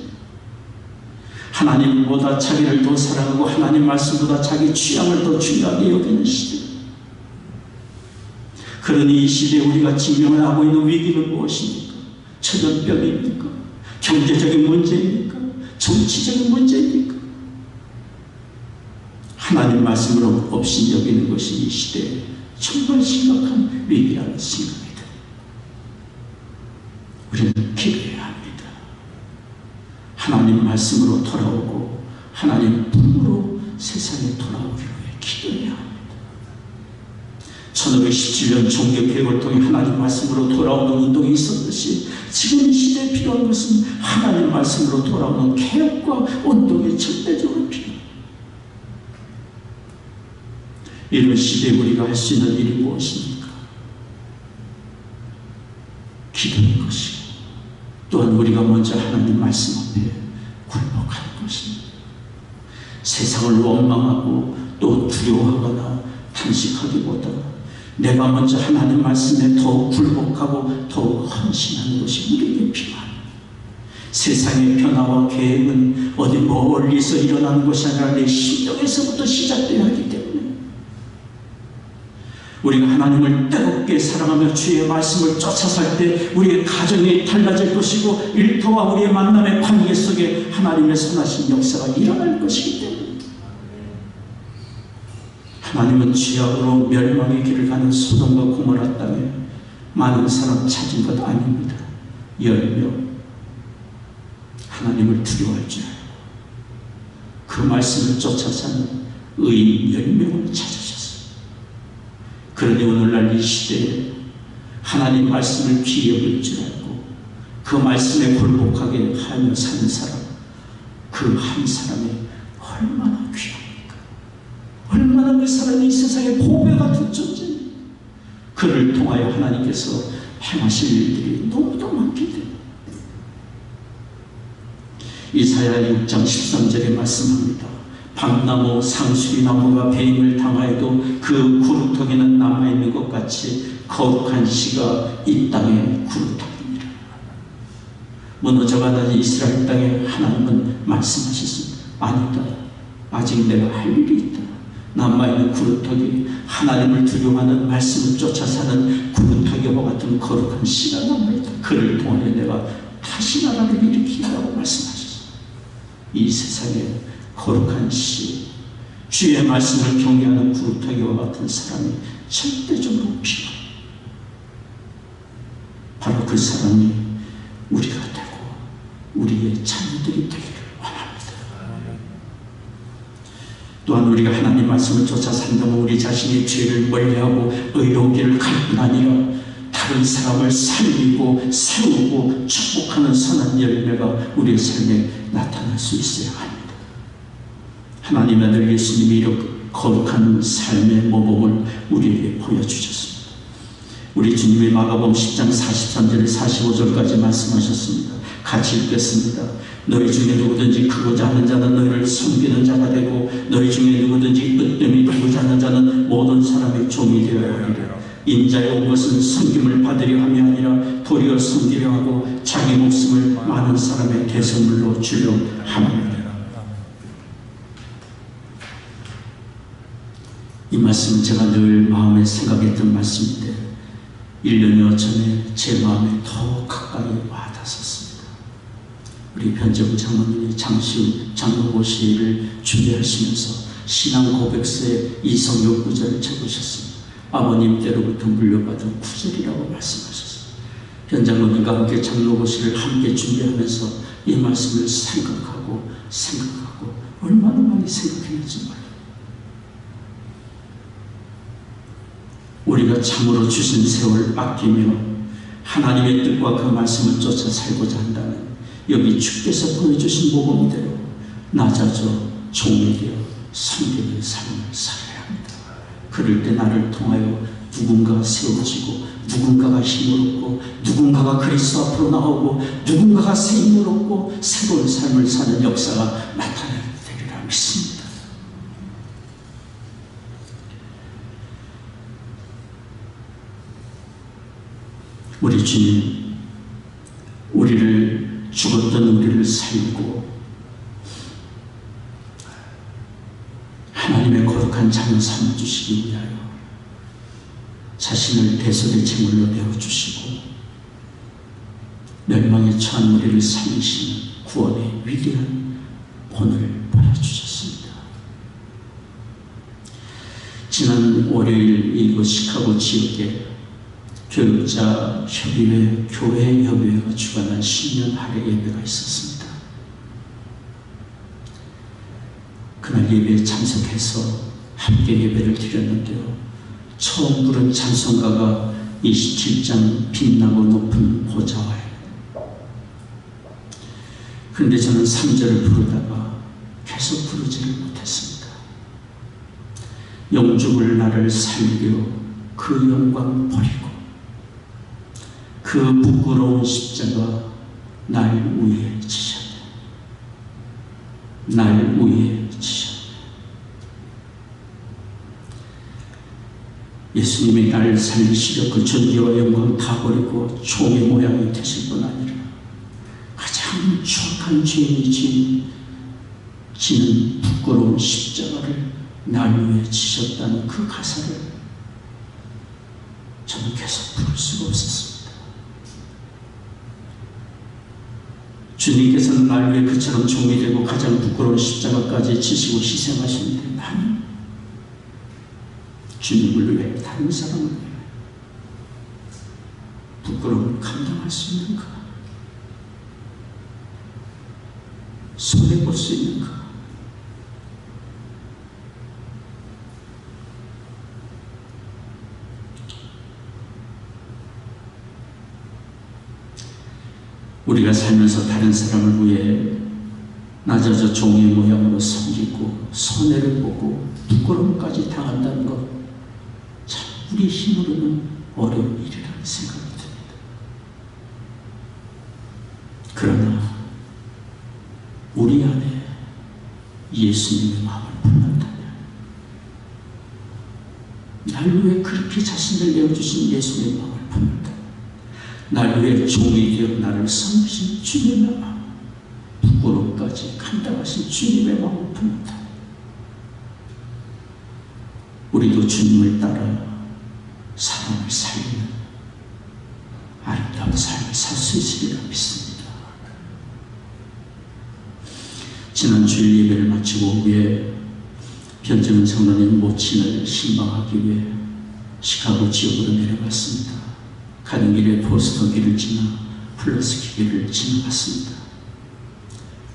S1: 하나님보다 자기를 더 사랑하고 하나님 말씀보다 자기 취향을 더 중요하게 여기는 시대. 그러니 이 시대에 우리가 직면을 하고 있는 위기는 무엇입니까? 전염병입니까? 경제적인 문제입니까? 정치적인 문제입니까? 하나님 말씀으로 없이 여기는 것이 이 시대에 정말 심각한 위기라는 생각이 듭니다. 우리는 기도해야 합니다. 하나님 말씀으로 돌아오고 하나님 품으로 세상에 돌아오기 위해 기도해야 합니다. 1517년 종교개혁을 통해 하나님 말씀으로 돌아오는 운동이 있었듯이 지금 이 시대에 필요한 것은 하나님 말씀으로 돌아오는 개혁과 운동이 절대적으로 필요합니다. 이런 시대에 우리가 할 수 있는 일이 무엇입니까? 기도의 것이고, 또한 우리가 먼저 하나님 말씀 앞에 굴복하는 것입니다. 세상을 원망하고 또 두려워하거나 탄식하기보다 내가 먼저 하나님 말씀에 더욱 굴복하고 더욱 헌신하는 것이 우리에게 필요합니다. 세상의 변화와 계획은 어디 멀리서 일어나는 것이 아니라 내 심령에서부터 시작되어야 하기 때문에 우리가 하나님을 뜨겁게 사랑하며 주의 말씀을 쫓아 살 때 우리의 가정이 달라질 것이고 일터와 우리의 만남의 관계 속에 하나님의 선하신 역사가 일어날 것이기 때문입니다. 하나님은 죄악으로 멸망의 길을 가는 소돔과 고모라 땅에 많은 사람 찾은 것 아닙니다. 10명 하나님을 두려워할 줄 알고 그 말씀을 쫓아 사는 의인 10명을 찾으셨습니다. 그러니 오늘날 이 시대에 하나님 말씀을 귀히 여길 줄 알고 그 말씀에 굴복하게 하며 사는 사람, 그 한 사람이 얼마나 귀합니까? 얼마나 그 사람이 이 세상에 보배 같은 존재입니다. 그를 통하여 하나님께서 행하실 일들이 너무도 많기 때문에 이사야 6장 13절에 말씀합니다. 밤나무 상수리나무가 배임을 당하여도 그 구루터기는 남아있는 것 같이 거룩한 씨가 이 땅의 구루터기입니다. 무너져가는 이스라엘 땅에 하나님은 말씀하셨습니다. 아니다. 아직 내가 할 일이 있다. 남아있는 구루터기, 하나님을 두려워하는 말씀을 쫓아 사는 구루터기와 같은 거룩한 씨가 남아있다. 그를 통해 내가 다시 나라를 일으키라고 말씀하셨습니다. 이 세상에 거룩한 씨, 주의 말씀을 경외하는 구루터기와 같은 사람이 절대적으로 필요합니다. 바로 그 사람이 우리가 되고 우리의 자녀들이 되기를 원합니다. 또한 우리가 하나님 말씀을 쫓아 산다면 우리 자신의 죄를 멀리하고 의로운 길을 갈 뿐 아니라 다른 사람을 살리고 세우고 축복하는 선한 열매가 우리의 삶에 나타날 수 있어야 합니다. 하나님의 아들 예수님이 이렇게 거룩한 삶의 모범을 우리에게 보여주셨습니다. 우리 주님이 마가복음 10장 43절에 45절까지 말씀하셨습니다. 같이 읽겠습니다. 너희 중에 누구든지 크고자 하는 자는 너희를 섬기는 자가 되고 너희 중에 누구든지 으뜸이 되고자 하는 자는 모든 사람의 종이 되어야 하리라. 인자에 온 것은 섬김을 받으려 함이 아니라 도리어 섬기려 하고 자기 목숨을 많은 사람의 대선물로 주려 함이라. 이 말씀은 제가 늘 마음에 생각했던 말씀인데 1년여 전에 제 마음에 더 가까이 와닿았습니다. 우리 변재부 장로님이 장시훈 장로고시를 준비하시면서 신앙 고백서에 이성역 구절을 적으셨습니다. 아버님 때로부터 물려받은 구절이라고 말씀하셨습니다. 변 장로님과 함께 장로고시를 함께 준비하면서 이 말씀을 생각하고 얼마나 많이 생각했는지 몰라요. 우리가 참으로 주신 세월 아끼며 하나님의 뜻과 그 말씀을 쫓아 살고자 한다면 여기 주께서 보여주신 모범대로 낮아져 종이 되어 섬기는 삶을 살아야 합니다. 그럴 때 나를 통하여 누군가가 세워지고 누군가가 힘을 얻고 누군가가 그리스도 앞으로 나오고 누군가가 새 힘을 얻고 새로운 삶을 사는 역사가 나타나리라 믿습니다. 우리 주님, 우리를 죽었던 우리를 살리고 하나님의 거룩한 자녀 삼아주시기 위하여 자신을 대속의 제물로 내어주시고 멸망에 처한 우리를 살리시는 구원의 위대한 본을 보여주셨습니다. 지난 월요일 이곳 시카고 지역에 교육자 협의회, 교회 협의회가 주관한 신년 할애 예배가 있었습니다. 그날 예배에 참석해서 함께 예배를 드렸는데요. 처음 부른 찬송가가 27장 빛나고 높은 보좌와요. 그런데 저는 3절을 부르다가 계속 부르지를 못했습니다. 영죽을 나를 살리려 그 영광 버리고 그 부끄러운 십자가 날 위에 지셨네. 날 위에 지셨네. 예수님이 나를 살리시려 그 존귀와 영광 다 버리고 종의 모양이 되실 뿐 아니라 가장 추악한 죄인이 지는 부끄러운 십자가를 날 위해 지셨다는 그 가사를 저는 계속 부를 수가 없었습니다. 주님께서는 날 위해 그처럼 종이 되고 가장 부끄러운 십자가까지 지시고 희생하시는데 나는 주님을 위해 다른 사람을 위해 부끄러움을 감당할 수 있는가? 손해볼 수 있는가? 우리가 살면서 다른 사람을 위해 낮아져 종의 모양으로 섬기고 손해를 보고 부끄러움까지 당한다는 것, 참 우리 힘으로는 어려운 일이라는 생각이 듭니다. 그러나 우리 안에 예수님의 마음을 품는다면, 날 위해 그렇게 자신을 내어주신 예수님의 마음을 품는다면, 날 위해 종이 되어 나를 섬기신 주님의 마음, 부끄러움까지 감당하신 주님의 마음을 품는다. 우리도 주님을 따라 사람을 살리는 아름다운 삶을 살 수 있으리라 믿습니다. 지난 주일 예배를 마치고 후에 변정은 장로님 모친을 신방하기 위해 시카고 지역으로 내려갔습니다. 가는 길에 포스터 길을 지나 플러스키 길을 지나갔습니다.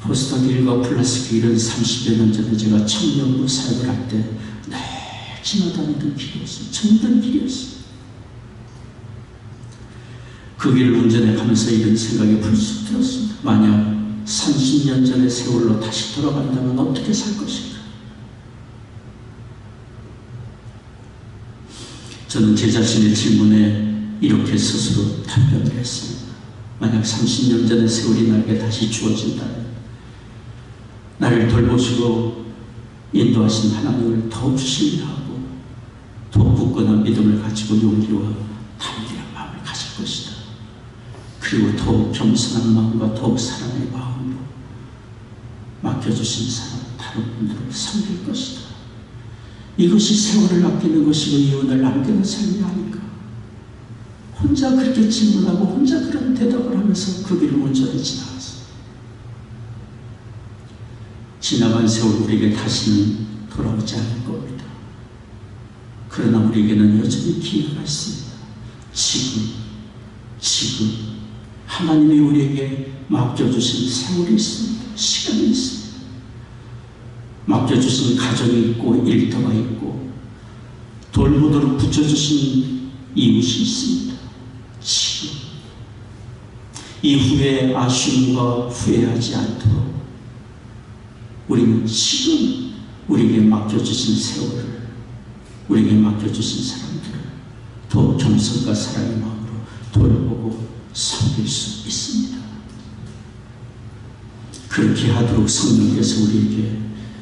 S1: 포스터 길과 플러스키 길은 30여 년 전에 제가 청년으로 사역을 할 때 지나다니던 길이었어요. 정든 길이었어요. 그 길을 운전해 가면서 이런 생각이 불쑥 들었습니다. 만약 30년 전의 세월로 다시 돌아간다면 어떻게 살 것인가? 저는 제 자신의 질문에 이렇게 스스로 답변을 했습니다. 만약 30년 전의 세월이 나에게 다시 주어진다면 나를 돌보시고 인도하신 하나님을 더욱 신뢰하고 더욱 굳건한 믿음을 가지고 용기와 담대한 마음을 가질 것이다. 그리고 더욱 겸손한 마음과 더욱 사랑의 마음으로 맡겨주신 사람 다른 분들을 섬길 것이다. 이것이 세월을 아끼는 것이고 이혼을 남기는 삶이 아닌가. 혼자 그렇게 질문하고 혼자 그런 대답을 하면서 그 길을 온전히 지나갔습니다. 지나간 세월 우리에게 다시는 돌아오지 않을 겁니다. 그러나 우리에게는 여전히 기회가 있습니다. 지금 하나님이 우리에게 맡겨주신 세월이 있습니다. 시간이 있습니다. 맡겨주신 가정이 있고 일터가 있고 돌보도록 붙여주신 이웃이 있습니다. 지금 이후에 아쉬움과 후회하지 않도록 우리는 지금 우리에게 맡겨주신 세월을, 우리에게 맡겨주신 사람들을 더 겸손과 사랑의 마음으로 돌보고 섬길 수 있습니다. 그렇게 하도록 성령께서 우리에게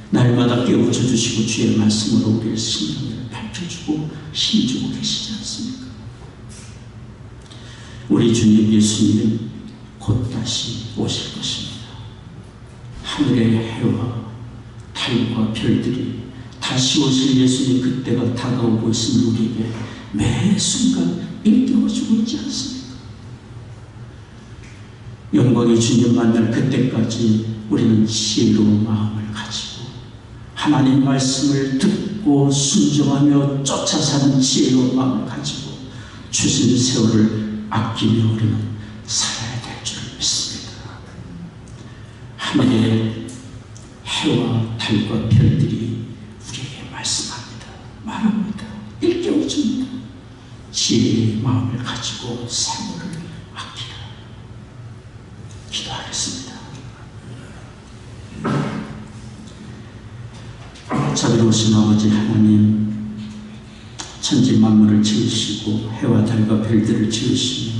S1: 날마다 깨우쳐 주시고 주의 말씀으로 우리의 심령을 밝혀주고 힘주고 계시지 않습니까? 우리 주님 예수님은 곧 다시 오실 것입니다. 하늘의 해와 달과 별들이 다시 오실 예수님 그때가 다가오고 있으면 우리에게 매 순간 일깨워주고 있지 않습니까? 영광의 주님 만날 그때까지 우리는 지혜로운 마음을 가지고 하나님 말씀을 듣고 순종하며 쫓아 사는 지혜로운 마음을 가지고 주신 세월을 아끼며 우리는 살아야 될 줄 믿습니다. 하늘의 해와 달과 별들이 우리에게 말씀합니다. 말합니다. 일깨워줍니다. 지혜의 마음을 가지고 생활을 아끼라. 기도하겠습니다. 자비로우신 아버지 하나님, 천지 만물을 지으시고 해와 달과 별들을 지으시며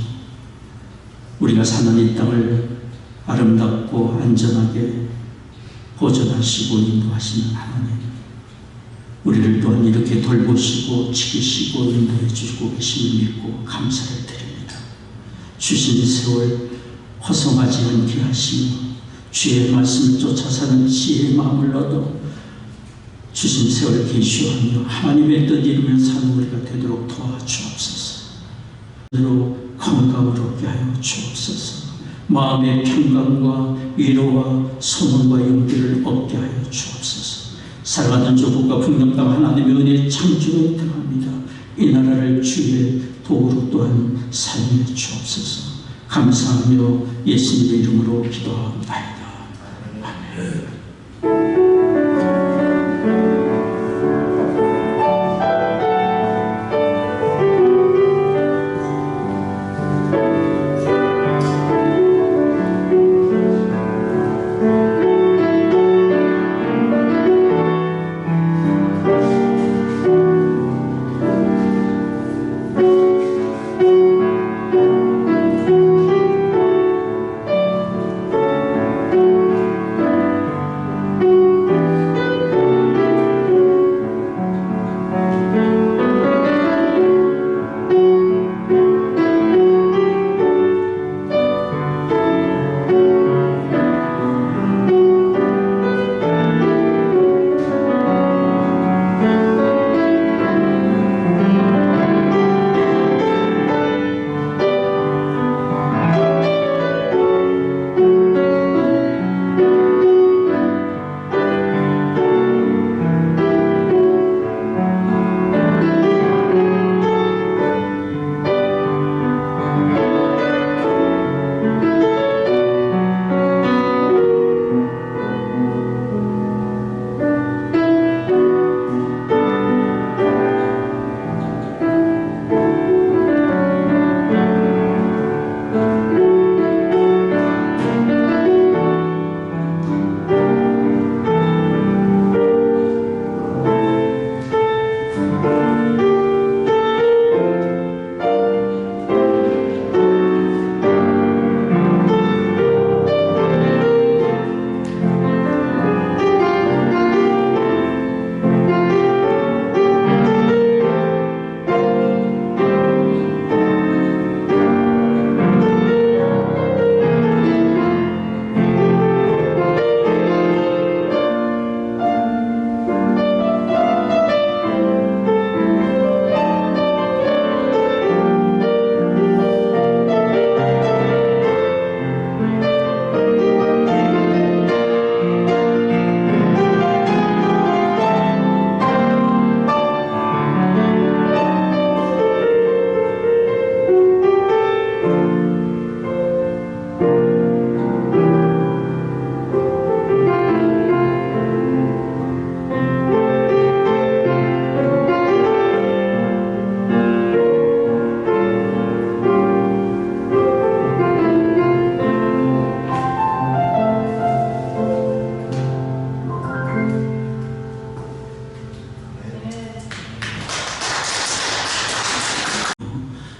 S1: 우리가 사는 이 땅을 아름답고 안전하게 보존하시고 인도하시는 하나님, 우리를 또한 이렇게 돌보시고 지키시고 인도해 주시고 계심을 믿고 감사를 드립니다. 주신 세월 허송하지 않게 하시며 주의 말씀을 쫓아 사는 지혜의 마음을 얻어 주신 세월을 계시하며 하나님의 뜻 이루며 사는 우리가 되도록 도와주옵소서. 그대로 건강을 얻게 하여 주옵소서. 마음의 평강과 위로와 소망과 용기를 얻게 하여 주옵소서. 살아가는 조국과 풍령 땅 하나님의 은혜의 창조를 행합니다. 이 나라를 주의 도구로 또한 사용해 주옵소서. 감사하며 예수님의 이름으로 기도합니다. 아멘.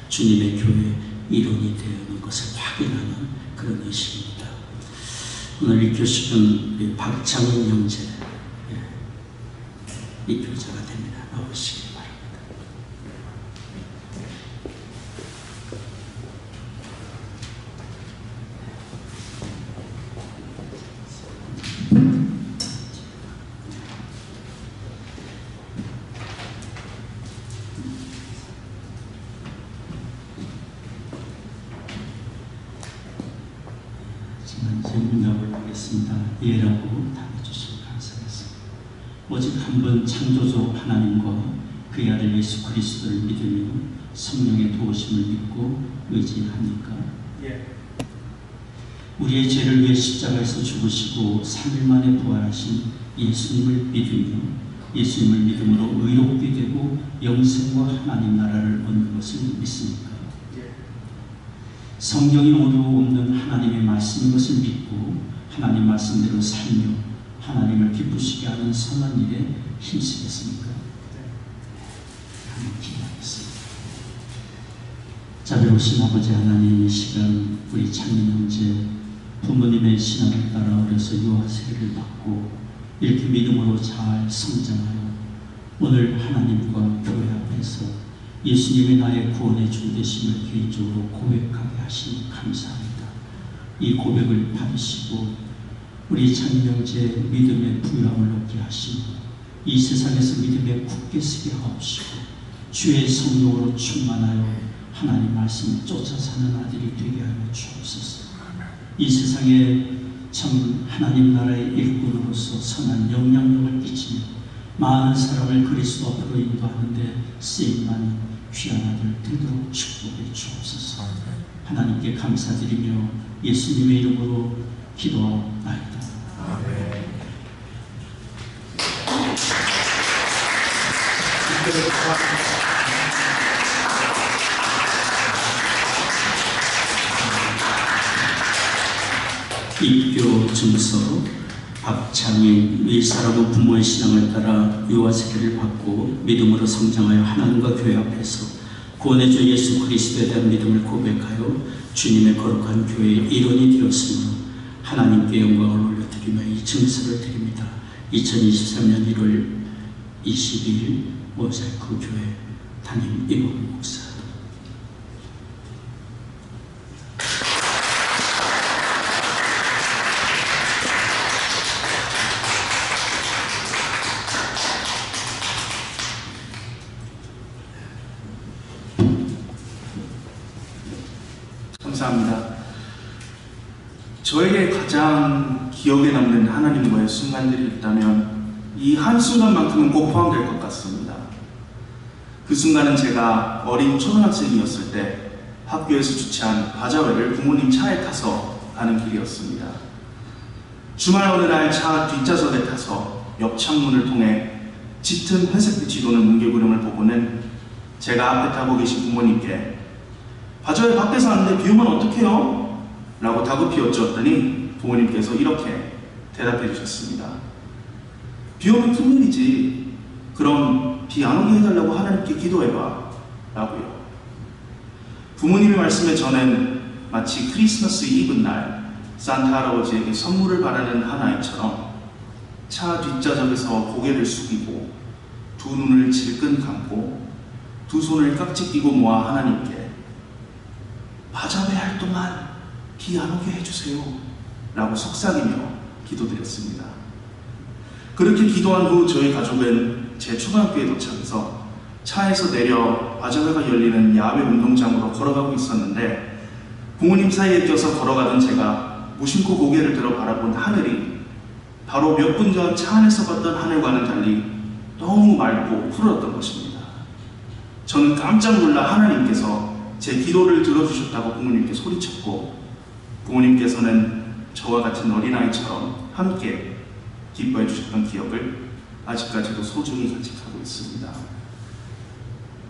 S1: 주님의 교회 일원이 되는 것을 확인하는 그런 의식입니다. 오늘 이 교식은 우리 박창훈 형제 이 교자가 됩니다. 나오시기 바랍니다. 지금 이제 문답을 하겠습니다. 예라고 답해주시면 감사하겠습니다. 오직 한 분 창조주 하나님과 그의 아들 예수 그리스도를 믿으며 성령의 도우심을 믿고 의지합니까?
S2: 예.
S1: 우리의 죄를 위해 십자가에서 죽으시고 3일 만에 부활하신 예수님을 믿으며 예수님을 믿음으로 의롭게 되고 영생과 하나님 나라를 얻는 것을 믿습니까?
S2: 예.
S1: 성경이 오류 없는 하나님의 말씀인 것을 믿고 하나님 말씀대로 살며 하나님을 기쁘시게 하는 선한 일에 힘쓰겠습니까? 한번 기도하겠습니다. 자비로우신 아버지 하나님, 이 시간 우리 찬민 형제 부모님의 신앙을 따라 어려서 유아 세례를 받고 이렇게 믿음으로 잘 성장하여 오늘 하나님과 교회 앞에서 예수님의 나의 구원의 주 되심을 개인적으로 고백하게 하시니 감사합니다. 이 고백을 받으시고 우리 찬민 형제 믿음의 부유함을 얻게 하시고 이 세상에서 믿음에 굳게 서게 하옵시고 주의 성령으로 충만하여 하나님 말씀을 쫓아 사는 아들이 되게 하여 주옵소서. 이 세상에 참 하나님 나라의 일꾼으로서 선한 영향력을 끼치며 많은 사람을 그리스도 앞으로 인도하는데 쓰임만 귀한 아들 되도록 축복해 주옵소서. 하나님께 감사드리며 예수님의 이름으로 기도하옵나이다.
S3: 아멘.
S1: 입교 증서 박창인 윗사람은 부모의 신앙을 따라 유아 세례를 받고 믿음으로 성장하여 하나님과 교회 앞에서 구원의 주 예수 그리스도에 대한 믿음을 고백하여 주님의 거룩한 교회의 일원이 되었으므로 하나님께 영광을 올려드리며 이 증서를 드립니다. 2023년 1월 22일 모자이크 교회 담임 이범 목사.
S6: 감사합니다. 저에게 가장 기억에 남는 하나님과의 순간들이 있다면 이 한순간만큼은 꼭 포함될 것 같습니다. 그 순간은 제가 어린 초등학생이었을 때 학교에서 주최한 바자회를 부모님 차에 타서 가는 길이었습니다. 주말 어느 날 차 뒷좌석에 타서 옆 창문을 통해 짙은 회색빛이 도는 문개구름을 보고는 제가 앞에 타고 계신 부모님께 바자회 밖에서 하는데 비 오면 어떡해요? 라고 다급히 여쭈었더니 부모님께서 이렇게 대답해 주셨습니다. 비 오면 큰일이지. 그럼 비 안 오게 해달라고 하나님께 기도해봐. 라고요. 부모님의 말씀에 저는 마치 크리스마스 이브 날 산타 할아버지에게 선물을 바라는 한 아이처럼 차 뒷좌석에서 고개를 숙이고 두 눈을 질끈 감고 두 손을 깍지 끼고 모아 하나님께 바자회 할 동안 비 안 오게 해주세요 라고 속삭이며 기도드렸습니다. 그렇게 기도한 후 저희 가족은 제 초등학교에 도착해서 차에서 내려 바자회가 열리는 야외 운동장으로 걸어가고 있었는데 부모님 사이에 껴서 걸어가던 제가 무심코 고개를 들어 바라본 하늘이 바로 몇 분 전 차 안에서 봤던 하늘과는 달리 너무 맑고 푸르렀던 것입니다. 저는 깜짝 놀라 하나님께서 제 기도를 들어주셨다고 부모님께 소리쳤고 부모님께서는 저와 같은 어린아이처럼 함께 기뻐해 주셨던 기억을 아직까지도 소중히 간직하고 있습니다.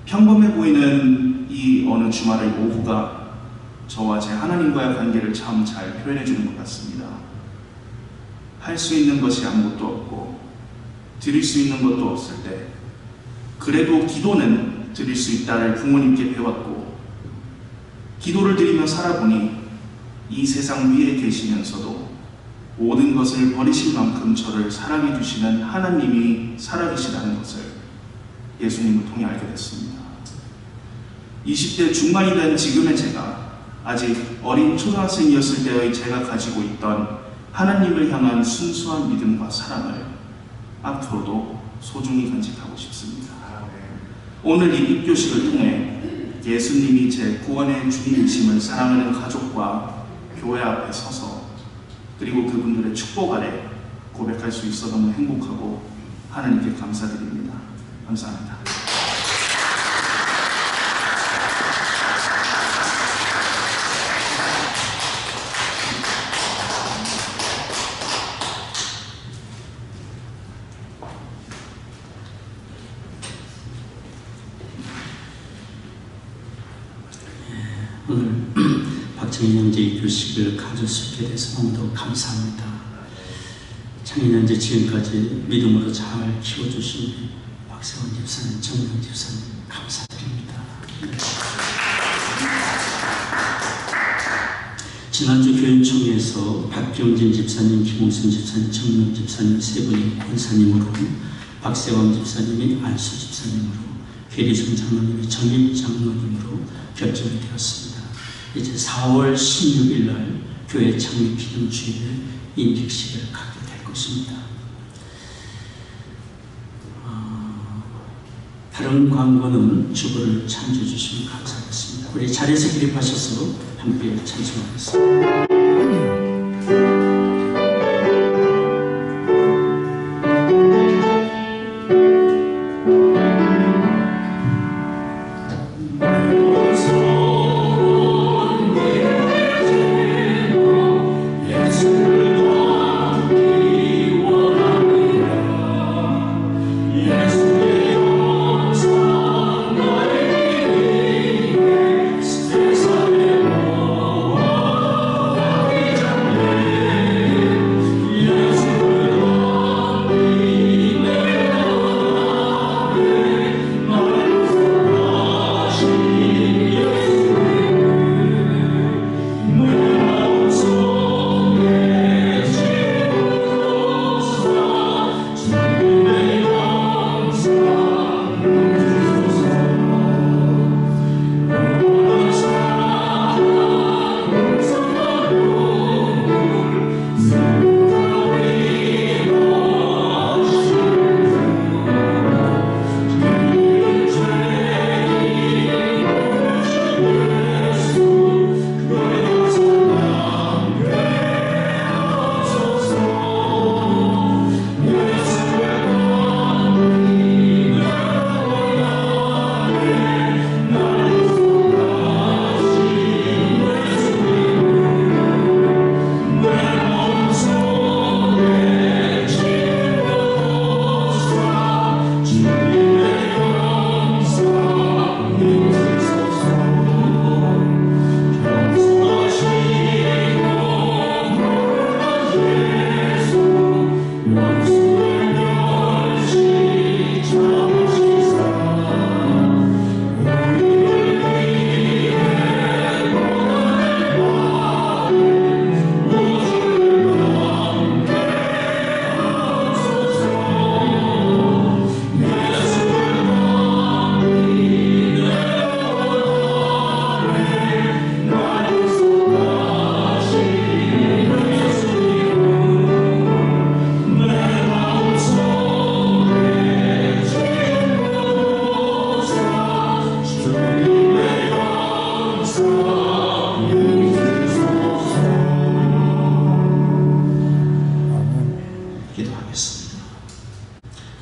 S6: 평범해 보이는 이 어느 주말의 오후가 저와 제 하나님과의 관계를 참 잘 표현해 주는 것 같습니다. 할 수 있는 것이 아무것도 없고 드릴 수 있는 것도 없을 때 그래도 기도는 드릴 수 있다를 부모님께 배웠고 기도를 드리며 살아보니 이 세상 위에 계시면서도 모든 것을 버리실 만큼 저를 사랑해 주시는 하나님이 살아계시다는 것을 예수님을 통해 알게 됐습니다. 20대 중반이 된 지금의 제가 아직 어린 초등학생이었을 때의 제가 가지고 있던 하나님을 향한 순수한 믿음과 사랑을 앞으로도 소중히 간직하고 싶습니다. 오늘 이 입교식을 통해 예수님이 제 구원의 주님이심을 사랑하는 가족과 교회 앞에 서서 그리고 그분들의 축복 아래 고백할 수 있어 너무 행복하고 하나님께 감사드립니다. 감사합니다.
S1: 오늘 박정희 형제의 교식을 가질 수 있게 돼서 너무도 감사합니다. 창인 형제 지금까지 믿음으로 잘 키워주신 박세원 집사님, 정명 집사님 감사드립니다. 지난주 교인총회에서 박병진 집사님, 김홍순 집사님, 정명 집사님 세 분이 권사님으로, 박세원 집사님이 안수 집사님으로, 계리성 장로님이 정임 장로님으로 결정이 되었습니다. 이제 4월 16일 날 교회 창립 기념주일에 인직식을 갖게 될 것입니다. 다른 광고는 주보를 찬주해 주시면 감사하겠습니다. 우리 자리에서 기립하셔서 함께 찬송하겠습니다.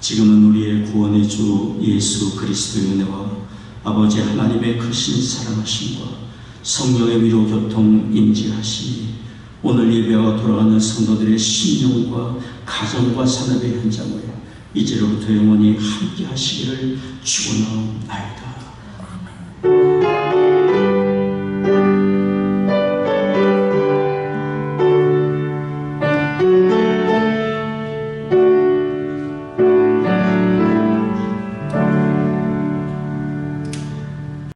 S1: 지금은 우리의 구원의 주 예수 그리스도의 은혜와 아버지 하나님의 크신 사랑하심과 성령의 위로 교통 임재하시니 오늘 예배와 돌아가는 성도들의 심령과 가정과 산업의 현장을 이제로부터 영원히 함께 하시기를 축원하옵나이다.